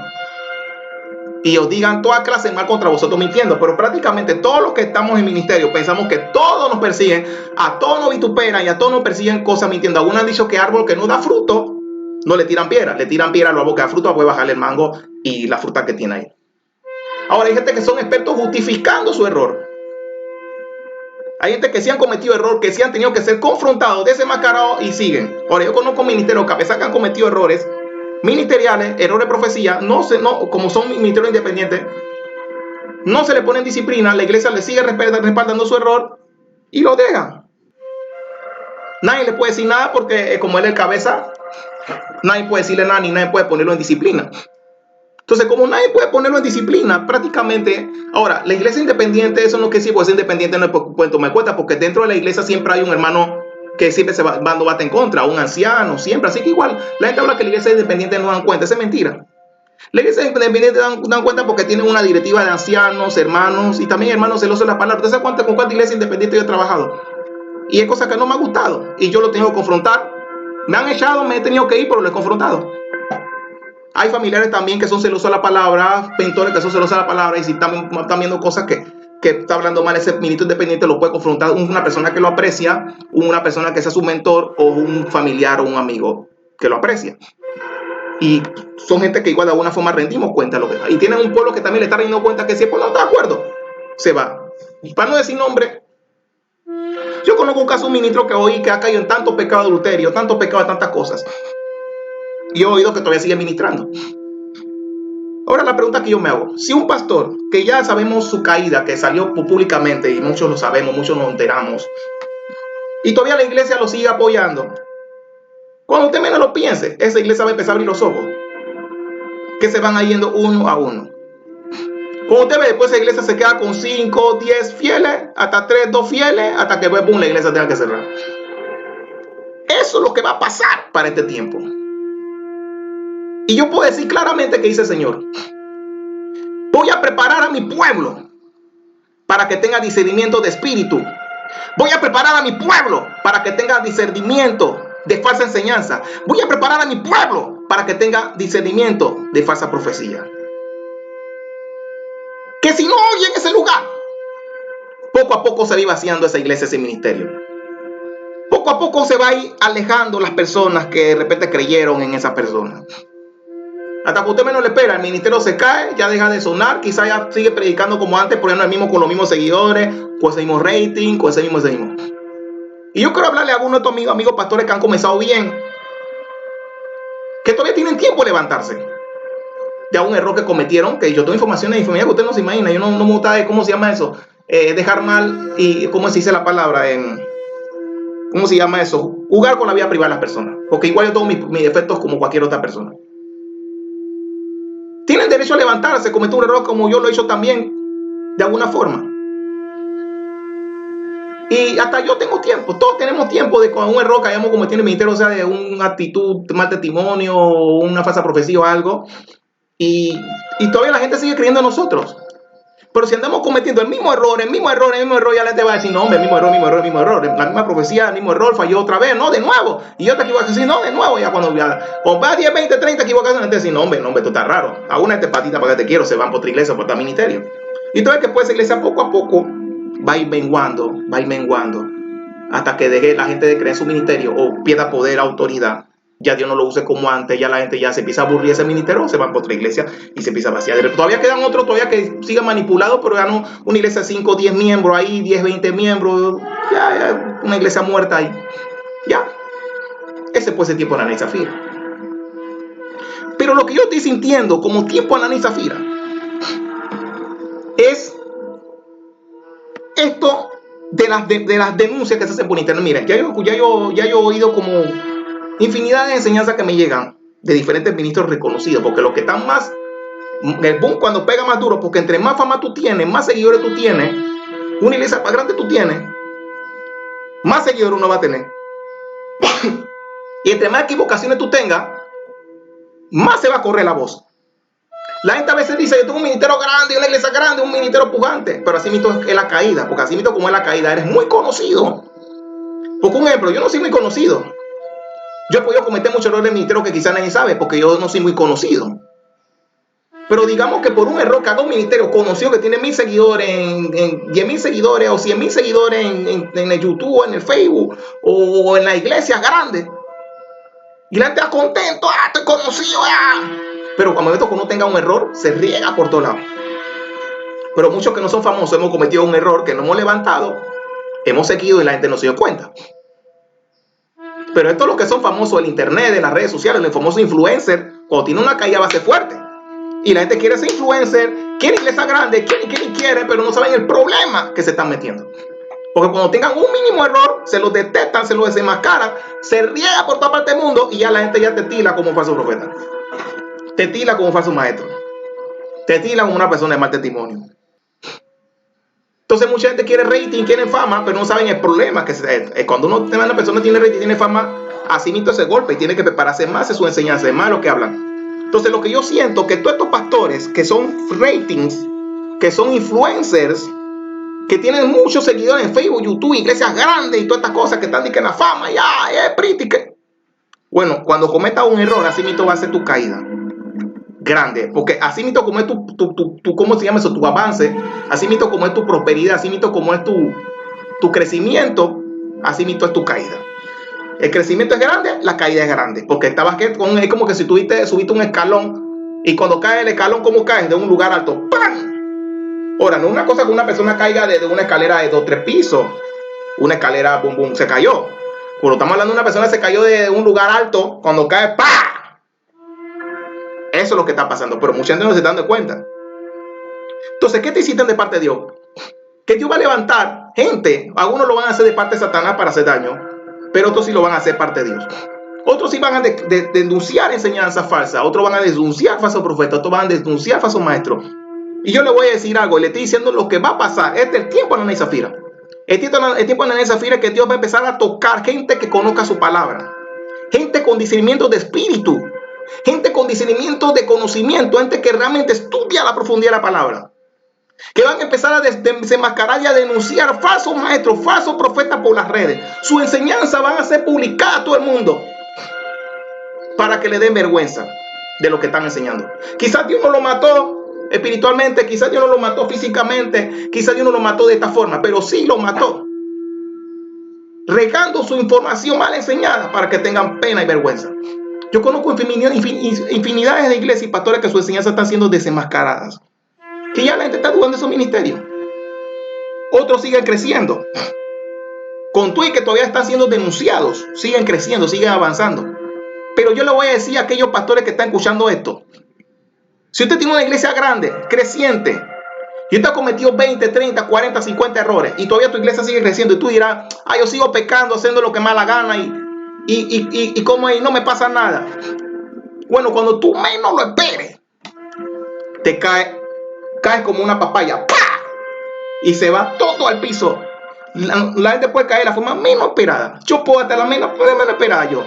y os digan toda clase de mal contra vosotros mintiendo. Pero prácticamente todos los que estamos en ministerio pensamos que todos nos persiguen, a todos nos vituperan y a todos nos persiguen cosas mintiendo. Algunos han dicho que árbol que no da fruto, no le tiran piedra al árbol que da fruto, puede bajarle el mango y la fruta que tiene ahí. Ahora, hay gente que son expertos justificando su error. Hay gente que sí han cometido error, que sí han tenido que ser confrontados, desenmascarados y siguen. Ahora, yo conozco ministerios que a pesar que han cometido errores ministeriales, errores de profecía, como son ministerios independientes, no se le ponen disciplina, la iglesia le sigue respaldando su error y lo deja. Nadie le puede decir nada porque como él es el cabeza, nadie puede decirle nada ni nadie puede ponerlo en disciplina. Entonces, como nadie puede ponerlo en disciplina, prácticamente, ahora, la iglesia independiente, eso no quiere decir que ser independiente no pueden tomar cuenta, porque dentro de la iglesia siempre hay un hermano que siempre se va dando bate en contra, un anciano, siempre. Así que igual, la gente habla que la iglesia independiente no dan cuenta, eso es mentira. La iglesia independiente dan cuenta porque tienen una directiva de ancianos, hermanos, y también hermanos celosos de las palabras. ¿Usted sabe con cuánta iglesia independiente yo he trabajado? Y es cosa que no me ha gustado, y yo lo tengo que confrontar. Me han echado, me he tenido que ir, pero lo he confrontado. Hay familiares también que son celosos a la palabra, mentores que son celosos a la palabra, y si están viendo cosas que está hablando mal ese ministro independiente, lo puede confrontar una persona que lo aprecia, una persona que sea su mentor, o un familiar o un amigo que lo aprecia. Y son gente que igual de alguna forma rendimos cuenta de lo que está. Y tienen un pueblo que también le está rendiendo cuenta que si el pueblo no está de acuerdo, se va. Y para no decir nombre, yo conozco un caso de un ministro que oí que ha caído en tanto pecado de adulterio, tanto pecado de tantas cosas. Y he oído que todavía sigue ministrando. Ahora la pregunta que yo me hago, si un pastor, que ya sabemos su caída, que salió públicamente y muchos lo sabemos, muchos nos enteramos, y todavía la iglesia lo sigue apoyando, cuando usted menos lo piense, esa iglesia va a empezar a abrir los ojos, que se van yendo uno a uno. Como usted ve, después esa iglesia se queda con 5, 10 fieles, hasta 3, 2 fieles, hasta que boom, la iglesia tenga que cerrar. Eso es lo que va a pasar para este tiempo. Y yo puedo decir claramente que dice el Señor, voy a preparar a mi pueblo para que tenga discernimiento de espíritu. Voy a preparar a mi pueblo para que tenga discernimiento de falsa enseñanza. Voy a preparar a mi pueblo para que tenga discernimiento de falsa profecía. Que si no oye en ese lugar, poco a poco se va vaciando esa iglesia, ese ministerio. Poco a poco se va a ir alejando las personas que de repente creyeron en esa persona. Hasta que usted menos le espera, el ministerio se cae, ya deja de sonar, quizás ya sigue predicando como antes, poniendo el mismo con los mismos seguidores, con ese mismo rating, con ese mismo. Y yo quiero hablarle a algunos de estos amigos pastores que han comenzado bien, que todavía tienen tiempo de levantarse de un error que cometieron, que yo tengo informaciones que usted no se imagina, yo no me gusta de cómo se llama eso, dejar mal y cómo se dice la palabra, ¿cómo se llama eso? Jugar con la vida privada de las personas, porque igual yo tengo mis defectos como cualquier otra persona. Tienen derecho derecho a levantarse, cometer un error como yo lo he hecho también, de alguna forma. Y hasta yo tengo tiempo, todos tenemos tiempo de con un error que hayamos cometido en el ministerio, o sea, de una actitud, mal testimonio, una falsa profecía o algo, y todavía la gente sigue creyendo en nosotros. Pero si andamos cometiendo el mismo error, ya la gente va a decir, no, hombre, el mismo error, la misma profecía, el mismo error, falló otra vez, no, de nuevo, y yo te equivoco, sí, no, de nuevo, ya cuando va 10, 20, 30 equivocaciones, la gente dice, no, hombre, tú estás raro, a una gente patita para que te quiero, se van por otra iglesia, por otro ministerio. Y tú ves que pues esa iglesia poco a poco va a ir menguando, hasta que deje la gente de creer en su ministerio o pierda poder, autoridad. Ya Dios no lo use como antes, ya la gente ya se empieza a aburrir ese ministerio, se van por otra iglesia y se empieza a vaciar. Todavía quedan otros todavía que sigan manipulados, pero ya no una iglesia de 5, 10 miembros ahí, 10, 20 miembros, ya una iglesia muerta ahí. Ya, ese puede ser tiempo de Ananí y Zafira. Pero lo que yo estoy sintiendo como tiempo de Ananí y Zafira es esto de las denuncias que se hacen por internet. Miren, ya yo he oído como infinidad de enseñanzas que me llegan de diferentes ministros reconocidos, porque los que están más, el boom cuando pega más duro, porque entre más fama tú tienes, más seguidores tú tienes, una iglesia más grande tú tienes, más seguidores uno va a tener. Y entre más equivocaciones tú tengas, más se va a correr la voz. La gente a veces dice, yo tengo un ministerio grande, una iglesia grande, un ministerio pujante, pero así mismo es la caída, porque así mismo como es la caída, eres muy conocido. Porque un ejemplo, yo no soy muy conocido. Yo he podido cometer muchos errores en el ministerio que quizás nadie sabe, porque yo no soy muy conocido. Pero digamos que por un error que haga un ministerio conocido que tiene 1000 seguidores, en 10,000 seguidores o 100,000 seguidores en el YouTube, en el Facebook o en la iglesia grande, y la gente está contento, estoy conocido, Pero cuando uno tenga un error, se riega por todos lados. Pero muchos que no son famosos hemos cometido un error que no hemos levantado, hemos seguido y la gente no se dio cuenta. Pero estos los que son famosos del internet, de las redes sociales, los famosos influencers, cuando tienen una caída va a ser fuerte. Y la gente quiere ser influencer, quiere iglesia grande, quiere, pero no saben el problema que se están metiendo. Porque cuando tengan un mínimo error, se lo detectan, se lo desenmascaran, se riega por toda parte del mundo y ya la gente ya te tila como falso profeta. Te tila como falso maestro. Te tila como una persona de mal testimonio. Entonces mucha gente quiere rating, quiere fama, pero no saben el problema que es cuando una persona tiene rating, tiene fama, así mismo ese golpe y tiene que prepararse más en su enseñanza, es más lo que hablan. Entonces lo que yo siento que todos estos pastores que son ratings, que son influencers, que tienen muchos seguidores en Facebook, YouTube, iglesias grandes y todas estas cosas que están en la fama, bueno, cuando cometas un error, así mismo va a ser tu caída grande, porque así mismo como es tu ¿cómo se llama eso? Tu avance, así mismo como es tu prosperidad, así mismo como es tu crecimiento, así mismo es tu caída. El crecimiento es grande, la caída es grande, porque es como que si subiste un escalón y cuando cae el escalón, ¿cómo caes? De un lugar alto, ¡pam! Ahora, no es una cosa que una persona caiga desde una escalera de 2 o 3 pisos, una escalera, bum, bum, se cayó. Cuando estamos hablando de una persona que se cayó de un lugar alto, cuando cae, ¡pam! Eso es lo que está pasando, pero mucha gente no se está dando cuenta. Entonces, ¿qué te hiciste de parte de Dios? Que Dios va a levantar gente, algunos lo van a hacer de parte de Satanás para hacer daño, pero otros sí lo van a hacer parte de Dios. Otros sí van a denunciar enseñanzas falsas, otros van a denunciar falsos profetas, otros van a denunciar falsos maestros. Y yo le voy a decir algo, le estoy diciendo lo que va a pasar. Este es el tiempo de Ananí y Zafira. El tiempo de Ananí y Zafira es que Dios va a empezar a tocar gente que conozca su palabra, gente con discernimiento de espíritu, gente con discernimiento de conocimiento, gente que realmente estudia la profundidad de la palabra, que van a empezar a desenmascarar y a denunciar falsos maestros, falsos profetas por las redes. Su enseñanza van a ser publicada a todo el mundo para que le den vergüenza de lo que están enseñando. Quizás Dios no lo mató espiritualmente, quizás Dios no lo mató físicamente, quizás Dios no lo mató de esta forma, pero sí lo mató regando su información mal enseñada para que tengan pena y vergüenza. Yo conozco infinidades de iglesias y pastores que sus enseñanzas están siendo desenmascaradas, que ya la gente está dudando de su ministerio. Otros siguen creciendo con tú y que todavía están siendo denunciados, siguen creciendo, siguen avanzando. Pero yo le voy a decir a aquellos pastores que están escuchando esto: si usted tiene una iglesia grande, creciente, y usted ha cometido 20, 30, 40, 50 errores y todavía tu iglesia sigue creciendo y tú dirás, yo sigo pecando, haciendo lo que me da la gana y como ahí no me pasa nada. Bueno, cuando tú menos lo esperes, te cae como una papaya, ¡pah! Y se va todo al piso. La gente puede caer de la forma menos esperada. Yo puedo hasta la menos esperada yo.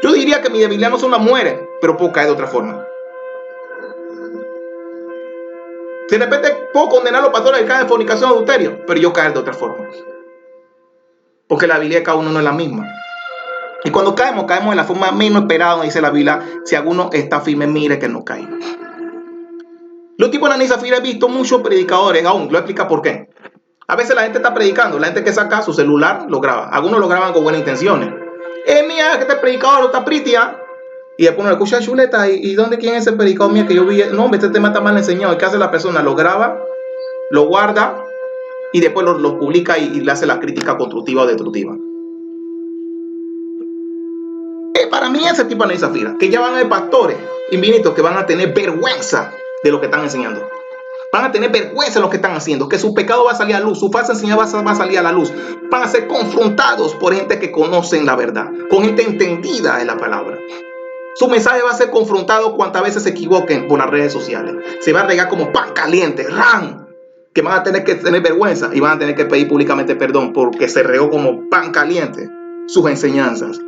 Yo diría que mi debilidad no son las mujeres, pero puedo caer de otra forma. De repente puedo condenar a los pastores que caen de fornicación, adulterio, pero yo caer de otra forma. Porque la habilidad de cada uno no es la misma. Y cuando caemos de la forma menos esperada, dice la Biblia, si alguno está firme, mire que no cae. Los tipos de Aní y Zafira he visto muchos predicadores, aún, lo explica por qué. A veces la gente está predicando, la gente que saca su celular lo graba. Algunos lo graban con buenas intenciones. Mía, que este predicador está pritia. Y después uno le escucha chuleta. ¿Y dónde quién es ese predicador mío que yo vi? No, este tema está mal enseñado. ¿Y qué hace la persona? Lo graba, lo guarda y después lo publica y le hace la crítica constructiva o destructiva. Para mí ese tipo de Aní y Zafira, que ya van a haber pastores infinitos que van a tener vergüenza de lo que están enseñando. Van a tener vergüenza de lo que están haciendo, que su pecado va a salir a la luz, su falsa enseñanza va a salir a la luz. Van a ser confrontados por gente que conocen la verdad, con gente entendida de la palabra. Su mensaje va a ser confrontado cuantas veces se equivoquen por las redes sociales. Se va a regar como pan caliente, ¡ran! Que van a tener que tener vergüenza y van a tener que pedir públicamente perdón porque se regó como pan caliente sus enseñanzas.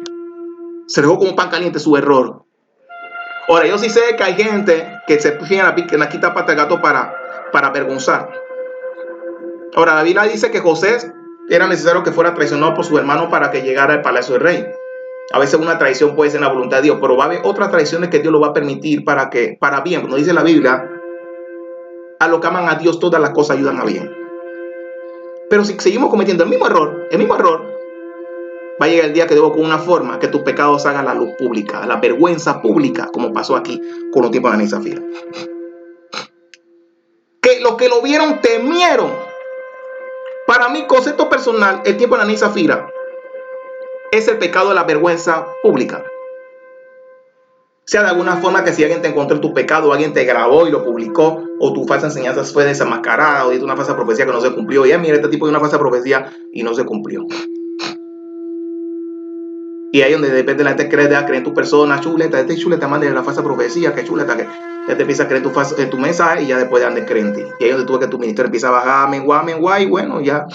Se regó como pan caliente su error. Ahora, yo sí sé que hay gente que se fija en la quita pata del gato para avergonzar. Ahora, la Biblia dice que José era necesario que fuera traicionado por su hermano para que llegara al palacio del rey. A veces una traición puede ser en la voluntad de Dios, pero va a haber otras traiciones que Dios lo va a permitir para bien. Como dice la Biblia, a los que aman a Dios todas las cosas ayudan a bien. Pero si seguimos cometiendo el mismo error, va a llegar el día que debo con una forma que tus pecados hagan la luz pública, la vergüenza pública, como pasó aquí con los tiempos de Aní y Zafira. Que los que lo vieron temieron. Para mí, concepto personal, el tiempo de Aní y Zafira es el pecado de la vergüenza pública. Sea de alguna forma que si alguien te encontró en tu pecado, alguien te grabó y lo publicó, o tu falsa enseñanza fue desenmascarada, o diste una falsa profecía que no se cumplió, y mira, este tipo de una falsa profecía y no se cumplió. Y ahí donde depende la gente cree en tu persona, chuleta, mande la falsa profecía, que chuleta, que ya te empieza a creer tu mensaje y ya después de creer en ti. Y ahí donde tú ves que tu ministerio empieza a bajar, menguá, y bueno, ya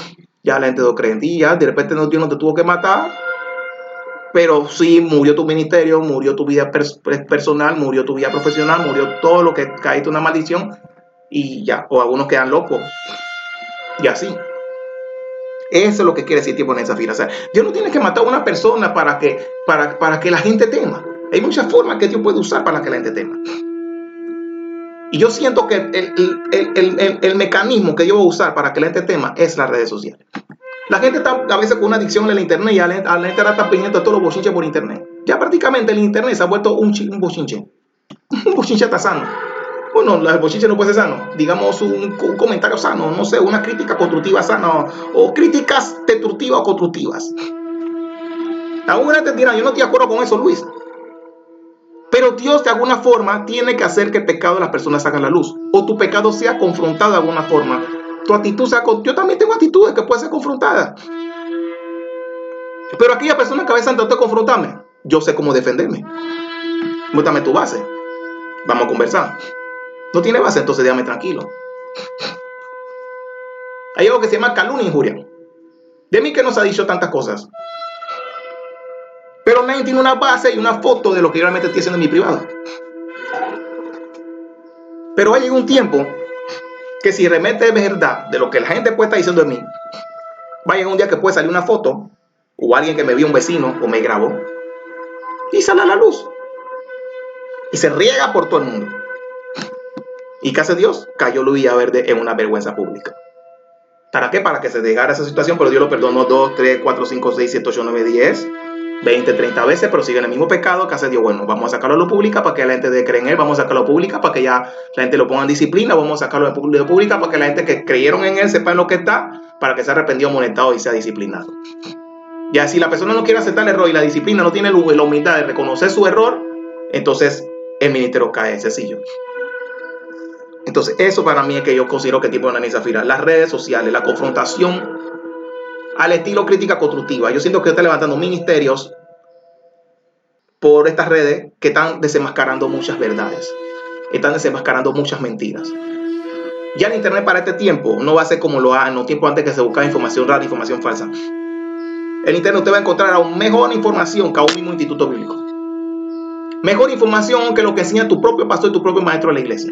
la gente no cree en ti, ya de repente Dios no te tuvo que matar, pero sí murió tu ministerio, murió tu vida personal, murió tu vida profesional, murió todo lo que caíste una maldición y ya, o algunos quedan locos. Y así. Eso es lo que quiere decir tiempo en esa fila. O sea, Dios no tiene que matar a una persona para que la gente tema. Hay muchas formas que Dios puede usar para que la gente tema. Y yo siento que el mecanismo que Dios va a usar para que la gente tema es las redes sociales. La gente está a veces con una adicción en el internet y a la gente está pendiente de todos los bochinches por internet. Ya prácticamente el internet se ha vuelto un bochinche. Un bochinche está sano. Bueno, el bochinche no puede ser sano. Digamos un comentario sano, no sé, una crítica constructiva sana o críticas destructivas o constructivas. Alguna gente dirá, yo no estoy de acuerdo con eso, Luis. Pero Dios de alguna forma tiene que hacer que el pecado de las personas salga a la luz. O tu pecado sea confrontado de alguna forma. Tu actitud sea... Yo también tengo actitudes que pueden ser confrontadas. Pero aquella persona que a veces han tratado de confrontarme, yo sé cómo defenderme. Muéstrame tu base. Vamos a conversar. No tiene base, entonces déjame tranquilo. Hay algo que se llama calumnia e injuria. De mí que nos ha dicho tantas cosas. Pero nadie tiene una base y una foto de lo que realmente estoy haciendo en mi privado. Pero va a llegar un tiempo que si realmente es verdad de lo que la gente puede estar diciendo de mí, va a llegar un día que puede salir una foto o alguien que me vio un vecino o me grabó y sale a la luz. Y se riega por todo el mundo. ¿Y qué hace Dios? Cayó Luis Villaverde en una vergüenza pública. ¿Para qué? Para que se negara esa situación, pero Dios lo perdonó 2, 3, 4, 5, 6, 7, 8, 9, 10, 20, 30 veces, pero sigue en el mismo pecado. ¿Qué hace Dios? Bueno, vamos a sacarlo a lo pública para que la gente cree en él, vamos a sacarlo a lo pública para que ya la gente lo ponga en disciplina, vamos a sacarlo a lo pública para que la gente que creyeron en él sepa en lo que está, para que sea arrepentido, amonestado y sea disciplinado. Ya si la persona no quiere aceptar el error y la disciplina no tiene la humildad de reconocer su error, entonces el ministerio cae sencillo. Entonces eso para mí es que yo considero que tipo de Aní y Zafira, las redes sociales, la confrontación al estilo crítica constructiva. Yo siento que está levantando ministerios por estas redes que están desenmascarando muchas verdades. están desenmascarando muchas mentiras. Ya el internet para este tiempo no va a ser como lo ha en los tiempos antes, que se buscaba información rara, información falsa. El internet usted va a encontrar aún mejor información que a un mismo instituto bíblico. Mejor información que lo que enseña tu propio pastor y tu propio maestro de la iglesia.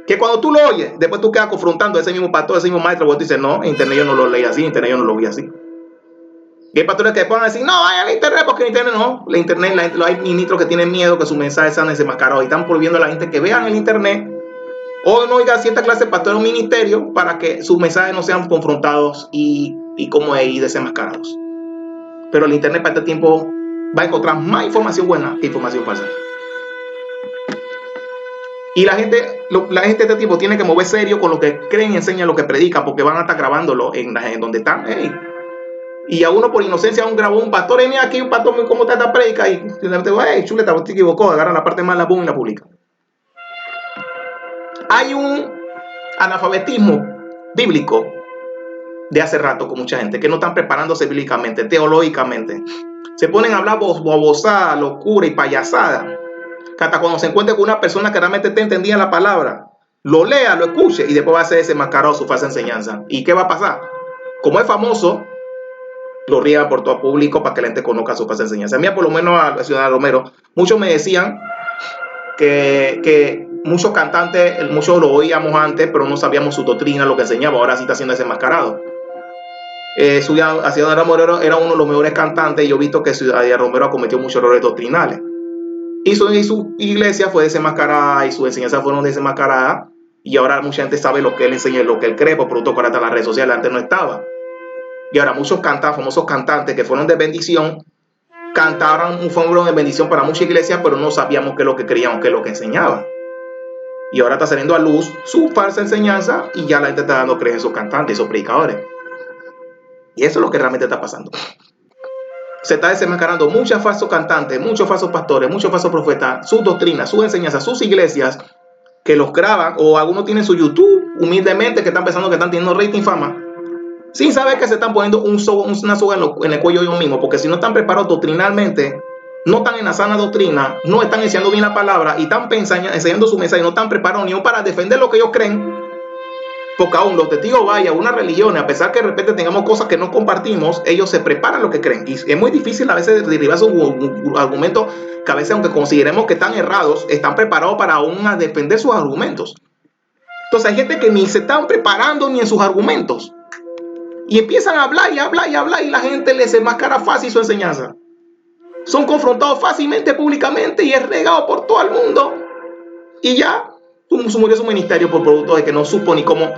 Que cuando tú lo oyes, después tú quedas confrontando a ese mismo pastor, a ese mismo maestro, vos dices, no, en internet yo no lo leí así, en internet yo no lo vi así. Y hay pastores que puedan decir, no, vaya al internet, porque en internet no. La internet, hay ministros que tienen miedo que sus mensajes sean desenmascarados y están prohibiendo a la gente que vean el internet o no oiga cierta clase de pastor o ministerio para que sus mensajes no sean confrontados y desenmascarados. Pero el internet para este tiempo va a encontrar más información buena que información falsa. Y la gente de este tipo tiene que mover serio con lo que creen y enseñan, lo que predican, porque van a estar grabándolo en donde están. Hey. Y a uno por inocencia aún grabó un pastor, mira aquí un pastor, ¿cómo está esta predica? Y le digo, hey, chuleta, vos te equivocó, agarra la parte más, la boom y la publica. Hay un analfabetismo bíblico de hace rato con mucha gente que no están preparándose bíblicamente, teológicamente. Se ponen a hablar bobosada, locura y payasada. Que hasta cuando se encuentre con una persona que realmente te entendía la palabra, lo lea, lo escuche y después va a ser desenmascarado su falsa enseñanza. ¿Y qué va a pasar? Como es famoso, lo riegan por todo público para que la gente conozca su falsa enseñanza. A mí, por lo menos a la ciudad de Romero, muchos me decían que muchos cantantes, muchos lo oíamos antes, pero no sabíamos su doctrina, lo que enseñaba. Ahora sí está siendo desenmascarado. Ciudad Romero era uno de los mejores cantantes y yo he visto que Ciudad Romero cometió muchos errores doctrinales. Y su iglesia fue desenmascarada y sus enseñanzas fueron desenmascaradas. Y ahora mucha gente sabe lo que él enseña y lo que él cree por producto de las redes sociales. Antes no estaba. Y ahora muchos famosos cantantes que fueron de bendición, fueron de bendición para muchas iglesias, pero no sabíamos qué es lo que creían o qué es lo que enseñaban. Y ahora está saliendo a luz su falsa enseñanza y ya la gente está dando creencia en sus cantantes y sus predicadores. Y eso es lo que realmente está pasando. Se está desenmascarando muchos falsos cantantes, muchos falsos pastores, muchos falsos profetas, sus doctrinas, sus enseñanzas, sus iglesias, que los graban, o algunos tienen su YouTube, humildemente, que están pensando que están teniendo rating, fama, sin saber que se están poniendo una soga en el cuello ellos mismos, porque si no están preparados doctrinalmente, no están en la sana doctrina, no están enseñando bien la palabra y están enseñando su mensaje, no están preparados ni para defender lo que ellos creen. Porque aún los testigos vaya a una religión, a pesar que de repente tengamos cosas que no compartimos, ellos se preparan lo que creen. Y es muy difícil a veces derribar sus argumentos, que a veces, aunque consideremos que están errados, están preparados para aún defender sus argumentos. Entonces hay gente que ni se están preparando ni en sus argumentos. Y empiezan a hablar y hablar y hablar y la gente les enmascara fácil su enseñanza. Son confrontados fácilmente públicamente y es regado por todo el mundo. Y ya murió su ministerio por producto de que no supo ni cómo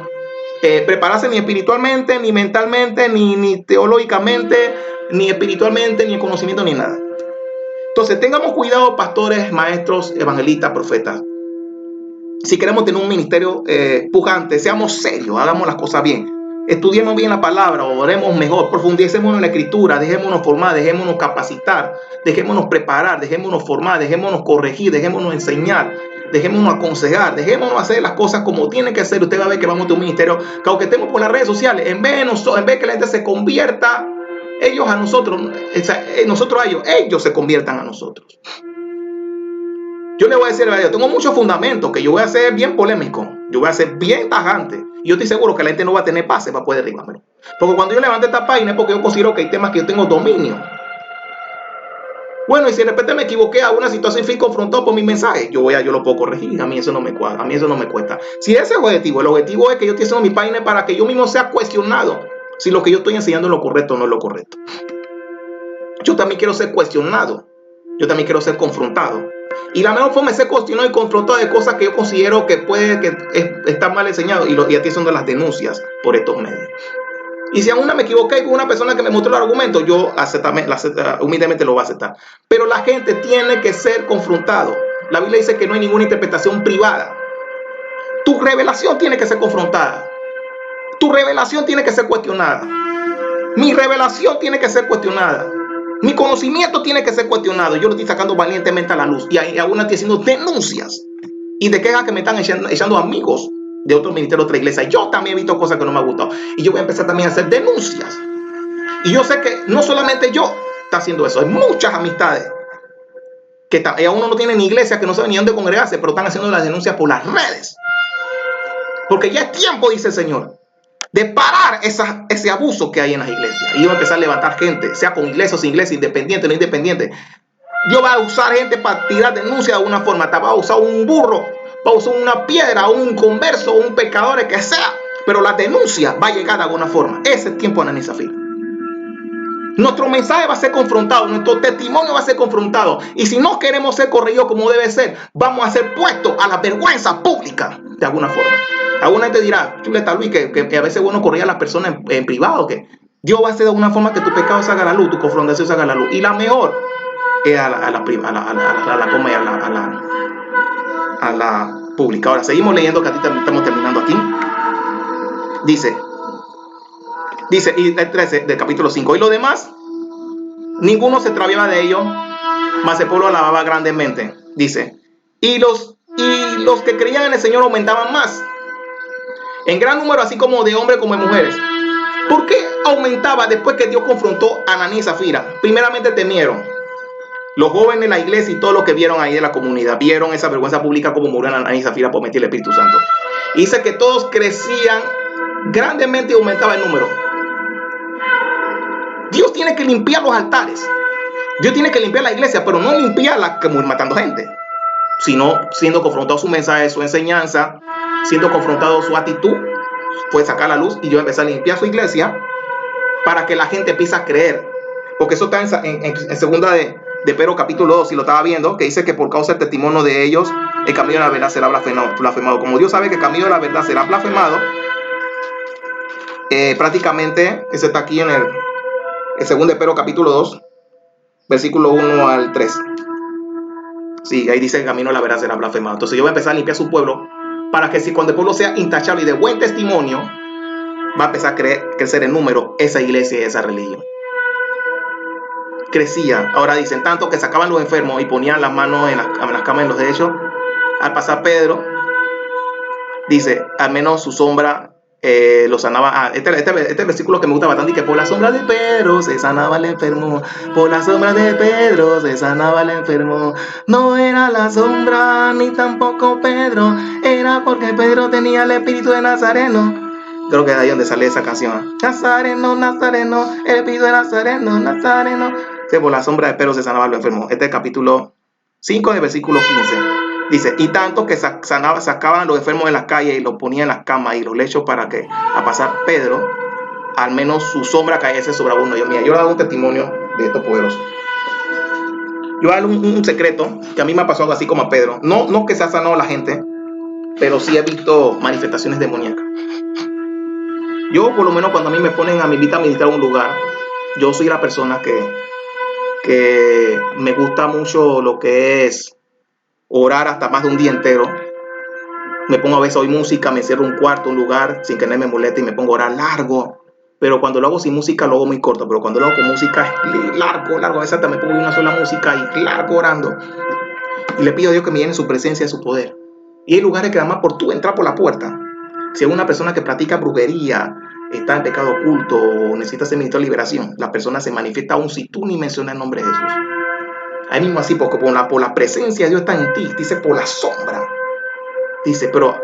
prepararse ni espiritualmente, ni mentalmente, ni teológicamente, ni espiritualmente, ni en conocimiento, ni nada. Entonces tengamos cuidado, pastores, maestros, evangelistas, profetas. Si queremos tener un ministerio pujante, seamos serios, hagamos las cosas bien. Estudiemos bien la palabra, oremos mejor, profundicemos en la escritura, dejémonos formar, dejémonos capacitar, dejémonos preparar, dejémonos formar, dejémonos corregir, dejémonos enseñar, dejémonos aconsejar, dejémonos hacer las cosas como tienen que ser. Usted va a ver que vamos a un ministerio que aunque estemos por las redes sociales, en vez de que la gente se convierta ellos a nosotros, nosotros a ellos, ellos se conviertan a nosotros. Yo le voy a decir, yo tengo muchos fundamentos que yo voy a ser bien polémico, yo voy a ser bien tajante. Y yo estoy seguro que la gente no va a tener pase para poder derribarme. Porque cuando yo levante esta página es porque yo considero que hay temas que yo tengo dominio. Bueno, y si de repente me equivoqué a una situación y fui confrontado por mi mensaje, yo lo puedo corregir. A mí eso no me cuadra, a mí eso no me cuesta. Si ese es el objetivo es que yo estoy haciendo mi página para que yo mismo sea cuestionado si lo que yo estoy enseñando es lo correcto o no es lo correcto. Yo también quiero ser cuestionado. Yo también quiero ser confrontado. Y la mejor forma de ser cuestionado y confrontado de cosas que yo considero que estar mal enseñado, y aquí son de las denuncias por estos medios. Y si aún me equivoqué con una persona que me mostró el argumento, yo humildemente lo voy a aceptar. Pero la gente tiene que ser confrontado. La Biblia dice que no hay ninguna interpretación privada. Tu revelación tiene que ser confrontada. Tu revelación tiene que ser cuestionada. Mi revelación tiene que ser cuestionada. Mi conocimiento tiene que ser cuestionado. Yo lo estoy sacando valientemente a la luz. Y aún estoy haciendo denuncias. Y de quejas que me están echando amigos de otros ministerios, de otra iglesia. Yo también he visto cosas que no me han gustado. Y yo voy a empezar también a hacer denuncias. Y yo sé que no solamente yo está haciendo eso. Hay muchas amistades que aún no tienen ni iglesia, que no saben ni dónde congregarse, pero están haciendo las denuncias por las redes. Porque ya es tiempo, dice el Señor, de parar ese abuso que hay en las iglesias. Y va a empezar a levantar gente, sea con iglesia o sin iglesia, independiente o no independiente. Dios va a usar gente para tirar denuncia de alguna forma. Va a usar un burro, va a usar una piedra, un converso, un pecador, que sea. Pero la denuncia va a llegar de alguna forma. Ese es el tiempo de Ananías y Zafira. Nuestro mensaje va a ser confrontado, nuestro testimonio va a ser confrontado. Y si no queremos ser corregidos como debe ser, vamos a ser puestos a la vergüenza pública de alguna forma. Alguna gente dirá, chuleta Luis, que a veces uno corrige a las personas en privado, que Dios va a hacer de alguna forma que tu pecado salga a la luz, tu confrontación salga a la luz. Y la mejor es a la pública. Ahora, seguimos leyendo, que estamos terminando aquí. Dice, y el 13 del capítulo 5, y lo demás, ninguno se extraviaba de ellos, mas el pueblo alababa grandemente. Dice, y los que creían en el Señor aumentaban más, en gran número, así como de hombres como de mujeres. ¿Por qué aumentaba después que Dios confrontó a Ananías y Zafira? Primeramente temieron. Los jóvenes de la iglesia y todos los que vieron ahí de la comunidad, vieron esa vergüenza pública como murieron Ananías y Zafira por mentir el Espíritu Santo. Y dice que todos crecían grandemente y aumentaba el número. Dios tiene que limpiar los altares. Dios tiene que limpiar la iglesia, pero no limpiarla como ir matando gente, sino siendo confrontado su mensaje, su enseñanza, siendo confrontado su actitud, puede sacar la luz y Dios empezar a limpiar su iglesia para que la gente empiece a creer. Porque eso está en segunda de Pedro capítulo 2, si lo estaba viendo, que dice que por causa del testimonio de ellos, el camino de la verdad será blasfemado. Como Dios sabe que el camino de la verdad será blasfemado, prácticamente, eso está aquí en el segundo de Pedro capítulo 2, versículo 1 al 3. Sí, ahí dice el camino de la verdad será blasfemado. Entonces yo voy a empezar a limpiar su pueblo para que si cuando el pueblo sea intachable y de buen testimonio, va a empezar a crecer en número esa iglesia y esa religión. Crecía. Ahora dicen, tanto que sacaban los enfermos y ponían las manos en las camas de los hechos. Al pasar Pedro, dice, al menos su sombra lo sanaba. Este versículo que me gusta bastante, y que por la sombra de Pedro se sanaba el enfermo. Por la sombra de Pedro se sanaba el enfermo. No era la sombra ni tampoco Pedro, era porque Pedro tenía el espíritu de Nazareno. Creo que de ahí donde sale esa canción. Nazareno, Nazareno, el espíritu de Nazareno, Nazareno. Sí, por la sombra de Pedro se sanaba el enfermo. Este es el capítulo 5 del versículo 15. Dice, y tanto que sacaban a los enfermos de las calles y los ponían en las camas y los lechos para que a pasar Pedro, al menos su sombra cayese sobre uno. Yo le he dado un testimonio de estos poderosos. Yo voy a dar un secreto que a mí me ha pasado algo así como a Pedro. No que se ha sanado la gente, pero sí he visto manifestaciones demoníacas. Yo, por lo menos, cuando a mí me ponen a mi invita a meditar a un lugar, yo soy la persona que me gusta mucho lo que es orar hasta más de un día entero. Me pongo a veces a oír música, me cierro un cuarto, un lugar, sin que nadie me moleste y me pongo a orar largo. Pero cuando lo hago sin música, lo hago muy corto. Pero cuando lo hago con música, es largo. A veces hasta me pongo una sola música y largo orando. Y le pido a Dios que me llene su presencia y su poder. Y hay lugares que además por tú entrar por la puerta, si es una persona que practica brujería, está en pecado oculto o necesita ser ministro de liberación, la persona se manifiesta aún si tú ni mencionas el nombre de Jesús. Ahí mismo así, porque por la presencia de Dios está en ti, dice por la sombra. Dice, pero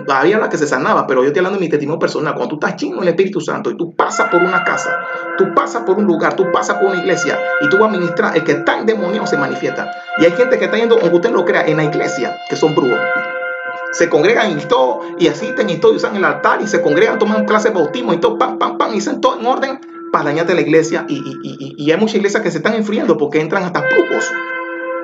había la que se sanaba, pero yo estoy hablando de mi testimonio personal. Cuando tú estás lleno del Espíritu Santo y tú pasas por una casa, tú pasas por un lugar, tú pasas por una iglesia y tú vas a ministrar, el que está endemoniado se manifiesta. Y hay gente que está yendo, aunque usted lo crea, en la iglesia, que son brujos. Se congregan y todo, y asisten y todo, y usan el altar, y se congregan, toman clase de bautismo y todo, pam, y hacen todo en orden para dañarte la iglesia. Y hay muchas iglesias que se están enfriando porque entran hasta brujos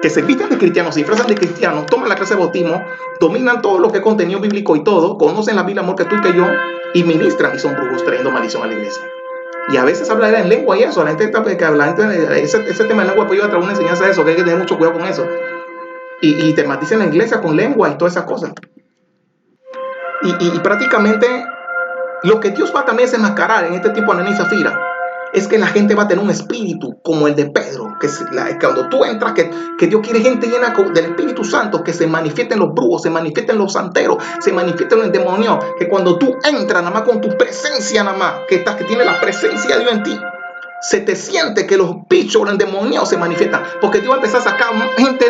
que se visten de cristianos, se disfrazan de cristianos, toman la clase de bautismo, dominan todo lo que es contenido bíblico y todo, conocen la Biblia mejor que tú y que yo, y ministran, y son brujos trayendo maldición a la iglesia. Y a veces hablan en lengua y eso, la gente ese tema de lengua, pues yo a traer una enseñanza de eso, que hay que tener mucho cuidado con eso. Y te maldicen la iglesia con lengua y todas esas cosas. Y prácticamente lo que Dios va también a desenmascarar en este tiempo de Ananías y Zafira es que la gente va a tener un espíritu como el de Pedro, que cuando tú entras, que Dios quiere gente llena del Espíritu Santo, que se manifiesten los brujos, se manifiesten los santeros, se manifiesten los demonios, que cuando tú entras nada más con tu presencia nada más, que tiene la presencia de Dios en ti, se te siente que los bichos, los endemoniados se manifiestan, porque Dios va a empezar a sacar gente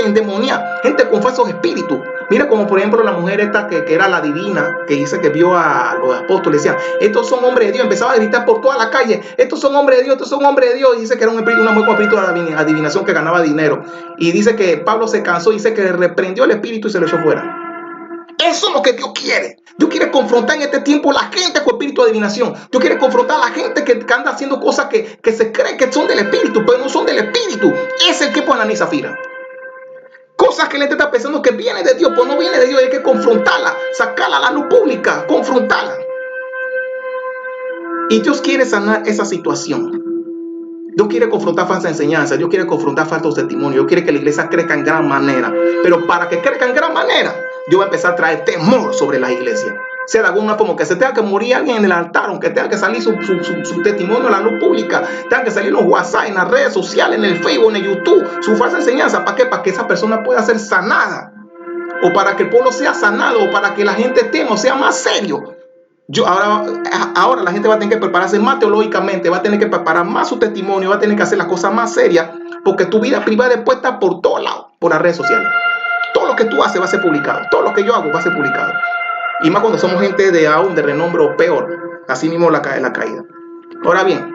endemoniada, gente con falsos espíritus. Mira como por ejemplo la mujer esta que era la divina, que dice que vio a los apóstoles, decía, estos son hombres de Dios, empezaba a gritar por toda la calle, estos son hombres de Dios, estos son hombres de Dios, y dice que era un espíritu, una mujer con espíritu de adivinación que ganaba dinero, y dice que Pablo se cansó, dice que reprendió el espíritu y se lo echó fuera. Eso es lo que Dios quiere. Dios quiere confrontar en este tiempo a la gente con espíritu de adivinación. Dios quiere confrontar a la gente que anda haciendo cosas que se cree que son del espíritu, pero no son del espíritu. Es el que pone Ananías y Zafira. Cosas que la gente está pensando que viene de Dios, pues no viene de Dios. Hay que confrontarla, sacarla a la luz pública, confrontarla. Y Dios quiere sanar esa situación. Dios quiere confrontar falsa enseñanza, Dios quiere confrontar falsos testimonios, Dios quiere que la iglesia crezca en gran manera. Pero para que crezca en gran manera, Dios va a empezar a traer temor sobre la iglesia. Sea de alguna forma que se tenga que morir alguien en el altar, aunque tenga que salir su testimonio en la luz pública, tenga que salir en los WhatsApp, en las redes sociales, en el Facebook, en el YouTube, su falsa enseñanza. ¿Para qué? Para que esa persona pueda ser sanada, o para que el pueblo sea sanado, o para que la gente tema, o sea más serio. Ahora la gente va a tener que prepararse más teológicamente, va a tener que preparar más su testimonio, va a tener que hacer las cosas más serias, porque tu vida privada es puesta por todos lados, por las redes sociales. Todo lo que tú haces va a ser publicado, todo lo que yo hago va a ser publicado. Y más cuando somos gente de aún de renombre o peor, así mismo la caída. Ahora bien,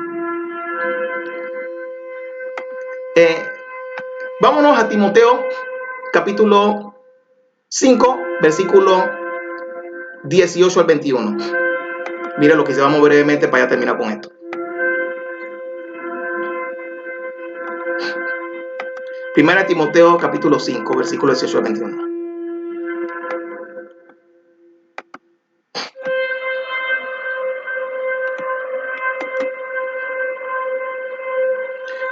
vámonos a Timoteo capítulo 5, versículo 18 al 21. Mira lo que se vamos brevemente para ya terminar con esto. Primera Timoteo capítulo 5, versículo 18 al 21.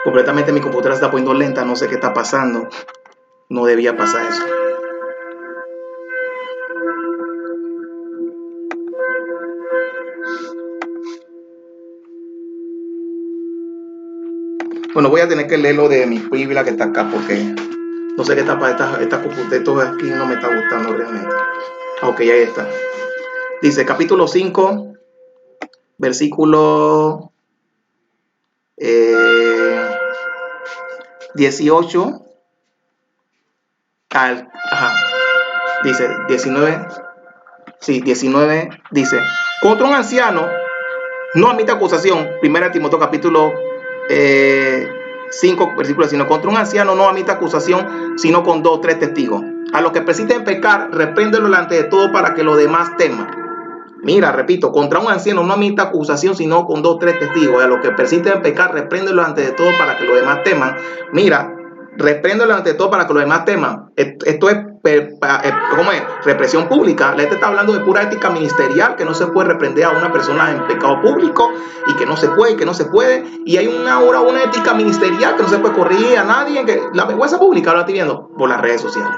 Completamente mi computadora se está poniendo lenta, no sé qué está pasando. No debía pasar eso. Bueno, voy a tener que leerlo de mi Biblia que está acá porque no sé qué está pasando. Esta computadora aquí no me está gustando realmente. Ok, ahí está. Dice capítulo 5, versículo 18 al... dice 19. Sí, 19 dice, contra un anciano no admite acusación. Primera Timoteo capítulo 5, versículo 19. Contra un anciano no admite acusación, sino con 2 o 3 testigos. A los que persisten en pecar, repréndelo delante de todo para que los demás teman. Mira, repito, contra un anciano no admite acusación, sino con 2 o 3 testigos. A los que persisten en pecar, repréndelo delante de todo para que los demás teman. Mira, repréndelo delante de todo para que los demás teman. Esto es, ¿cómo es? Represión pública. La gente está hablando de pura ética ministerial, que no se puede reprender a una persona en pecado público y que no se puede. Y hay una ética ministerial que no se puede corregir a nadie. Que la vergüenza pública lo estoy viendo por las redes sociales.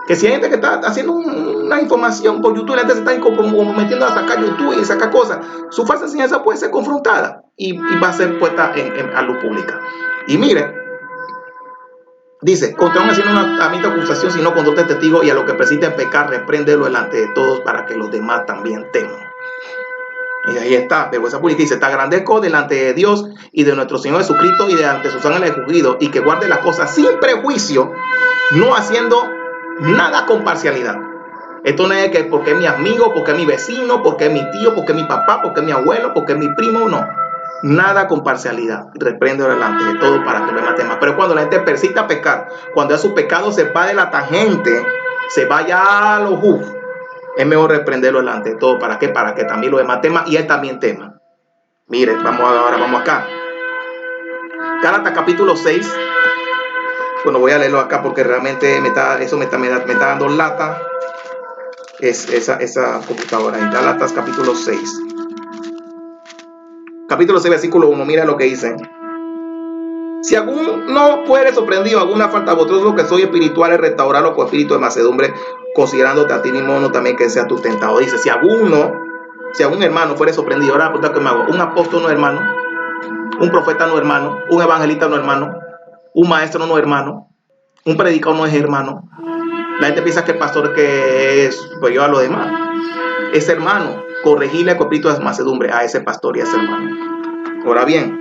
Que si hay gente que está haciendo una información por YouTube, la gente se está comprometiendo a sacar YouTube y sacar cosas, su falsa enseñanza puede ser confrontada y va a ser puesta a luz pública. Y mire, dice, contra un anciano no admite acusación, sino con 2 testigos, y a los que persisten en pecar, repréndelo delante de todos para que los demás también teman. Y ahí está, vergüenza pública. Dice, te agrandezco delante de Dios y de nuestro Señor Jesucristo y delante de sus ángeles escogidos, y que guarde las cosas sin prejuicio, no haciendo nada con parcialidad. Esto no es que porque es mi amigo, porque es mi vecino, porque es mi tío, porque es mi papá, porque es mi abuelo, porque es mi primo, no. Nada con parcialidad. Reprende delante de todo para que no me temas. Pero cuando la gente persista a pecar, cuando a su pecado se va de la tangente, se vaya a los juzgos, es mejor reprenderlo delante de todo. ¿Para qué? Para que también los demás teman y él también tema. Mire, vamos acá. Gálatas capítulo 6. Bueno, voy a leerlo acá porque realmente me está dando lata. Es esa computadora. En Gálatas capítulo 6. Capítulo 6, versículo 1. Mira lo que dice. Si alguno fuere sorprendido, alguna falta a vosotros los que sois espirituales, restaurarlo con espíritu de mansedumbre, considerándote a ti mismo, no también que sea tu tentado. Dice, si algún hermano fuere sorprendido, ahora la pregunta que me hago, un apóstol no es hermano, un profeta no es hermano, un evangelista no es hermano, un maestro no es hermano, un predicador no es hermano. La gente piensa que el pastor que es superior a los demás es hermano. Corregirle con espíritu de mansedumbre a ese pastor y a ese hermano. Ahora bien,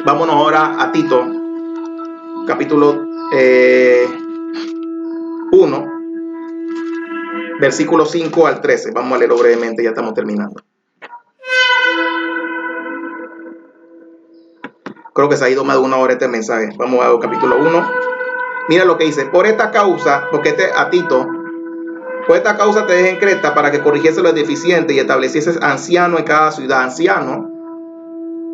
vámonos ahora a Tito, capítulo 1, versículos 5 al 13. Vamos a leerlo brevemente, ya estamos terminando. Creo que se ha ido más de una hora este mensaje. Vamos a ver capítulo 1. Mira lo que dice. Por esta causa, porque a Tito, por esta causa te dejé en Creta para que corrigiese lo deficiente y establecieses anciano en cada ciudad. Anciano,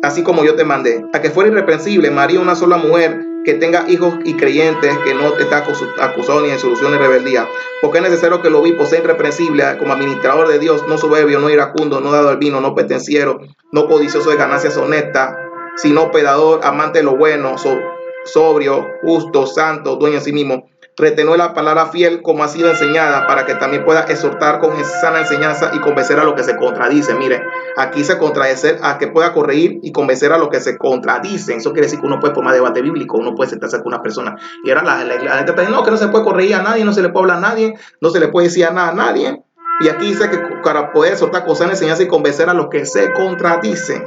así como yo te mandé, a que fuera irreprensible, María, una sola mujer, que tenga hijos y creyentes, que no está acusado ni en solución ni rebeldía. Porque es necesario que el obispo sea irreprensible como administrador de Dios, no soberbio, no iracundo, no dado al vino, no pendenciero, no codicioso de ganancias honestas, sino hospedador, amante de lo bueno, sobrio, justo, santo, dueño de sí mismo. Retener la palabra fiel como ha sido enseñada, para que también pueda exhortar con sana enseñanza y convencer a los que se contradicen. Mire, aquí se contradice a que pueda corregir y convencer a los que se contradicen. Eso quiere decir que uno puede formar debate bíblico, uno puede sentarse con una persona. Y ahora la gente está diciendo, no, que no se puede corregir a nadie, no se le puede hablar a nadie, no se le puede decir nada a nadie. Y aquí dice que para poder exhortar con sana enseñanza y convencer a los que se contradicen.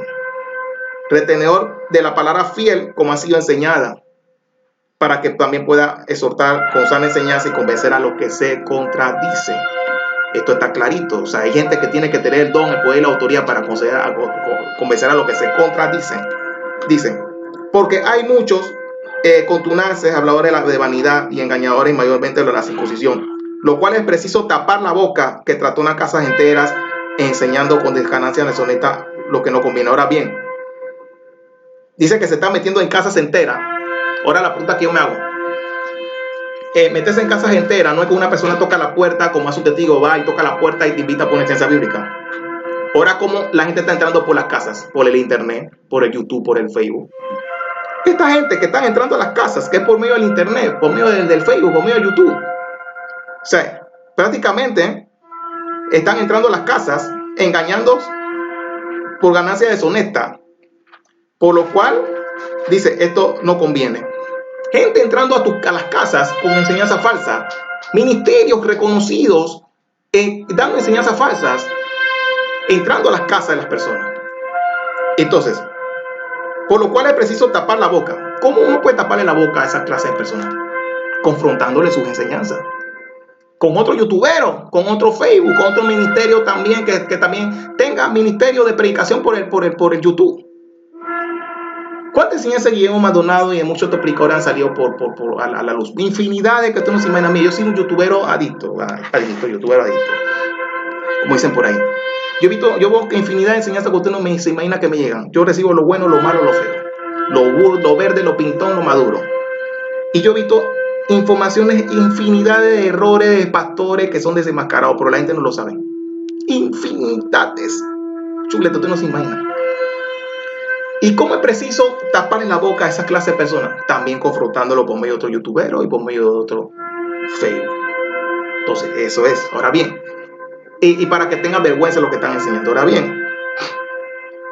Retenedor de la palabra fiel como ha sido enseñada, para que también pueda exhortar con sana enseñanza y convencer a los que se contradicen. Esto está clarito. O sea, hay gente que tiene que tener el don, el poder y la autoridad para convencer a los que se contradicen. Dicen, porque hay muchos contunaces, habladores de vanidad y engañadores, mayormente de la circuncisión, lo cual es preciso tapar la boca, que tratonan casas enteras, enseñando con desganancia deshonesta lo que no conviene. Ahora bien, dice que se está metiendo en casas enteras. Ahora la pregunta que yo me hago, meterse en casas enteras no es que una persona toca la puerta, como hace un testigo, va y toca la puerta y te invita a poner ciencia bíblica. Ahora, como la gente está entrando por las casas, por el internet, por el YouTube, por el Facebook. Esta gente que está entrando a las casas, que es por medio del internet, por medio del Facebook, por medio de YouTube. O sea, prácticamente están entrando a las casas engañando por ganancia deshonesta. Por lo cual, dice, esto no conviene. Gente entrando a las casas con enseñanza falsa, ministerios reconocidos dando enseñanzas falsas, entrando a las casas de las personas. Entonces, por lo cual es preciso tapar la boca. ¿Cómo uno puede taparle la boca a esa clase de personas? Confrontándole sus enseñanzas. Con otro youtubero, con otro Facebook, con otro ministerio también, que también tenga ministerio de predicación por el YouTube. ¿Cuántas enseñanzas de Guillermo Maldonado y de muchos otros predicadores han salido a la luz? Infinidades que tú no se imaginan. Yo soy un youtubero adicto, youtubero adicto, como dicen por ahí. Yo veo infinidad de enseñanzas que usted no se imagina que me llegan. Yo recibo lo bueno, lo malo, lo feo, lo verde, lo pintón, lo maduro. Y yo he visto informaciones, infinidad de errores de pastores que son desenmascarados, pero la gente no lo sabe. Infinidades. Chuleta, usted no se imagina. ¿Y cómo es preciso taparle la boca a esa clase de personas? También confrontándolo por medio de otro youtubero y por medio de otro Facebook. Entonces, eso es. Ahora bien, y para que tengan vergüenza de lo que están enseñando. Ahora bien,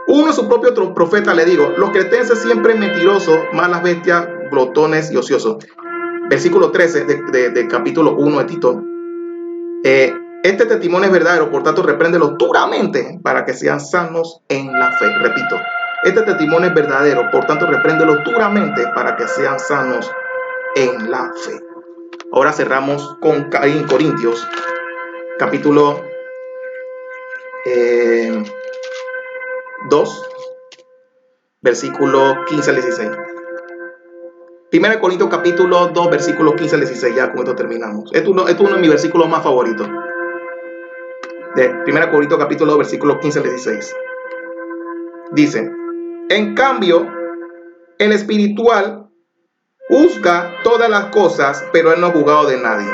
uno de sus propios profetas le digo, los cretenses siempre mentirosos, malas bestias, glotones y ociosos. Versículo 13 de capítulo 1 de Tito. Este testimonio es verdadero, por tanto repréndelo duramente para que sean sanos en la fe. Repito, este testimonio es verdadero, por tanto repréndelo duramente para que sean sanos en la fe. Ahora cerramos con Corintios, capítulo 2, versículo 15 al 16. 1 Corintios capítulo 2, versículos 15 al 16, ya con esto terminamos. Esto es uno de mis versículos más favoritos. De 1 Corintios capítulo 2, versículos 15 al 16. Dice, en cambio, el espiritual juzga todas las cosas, pero él no ha juzgado de nadie.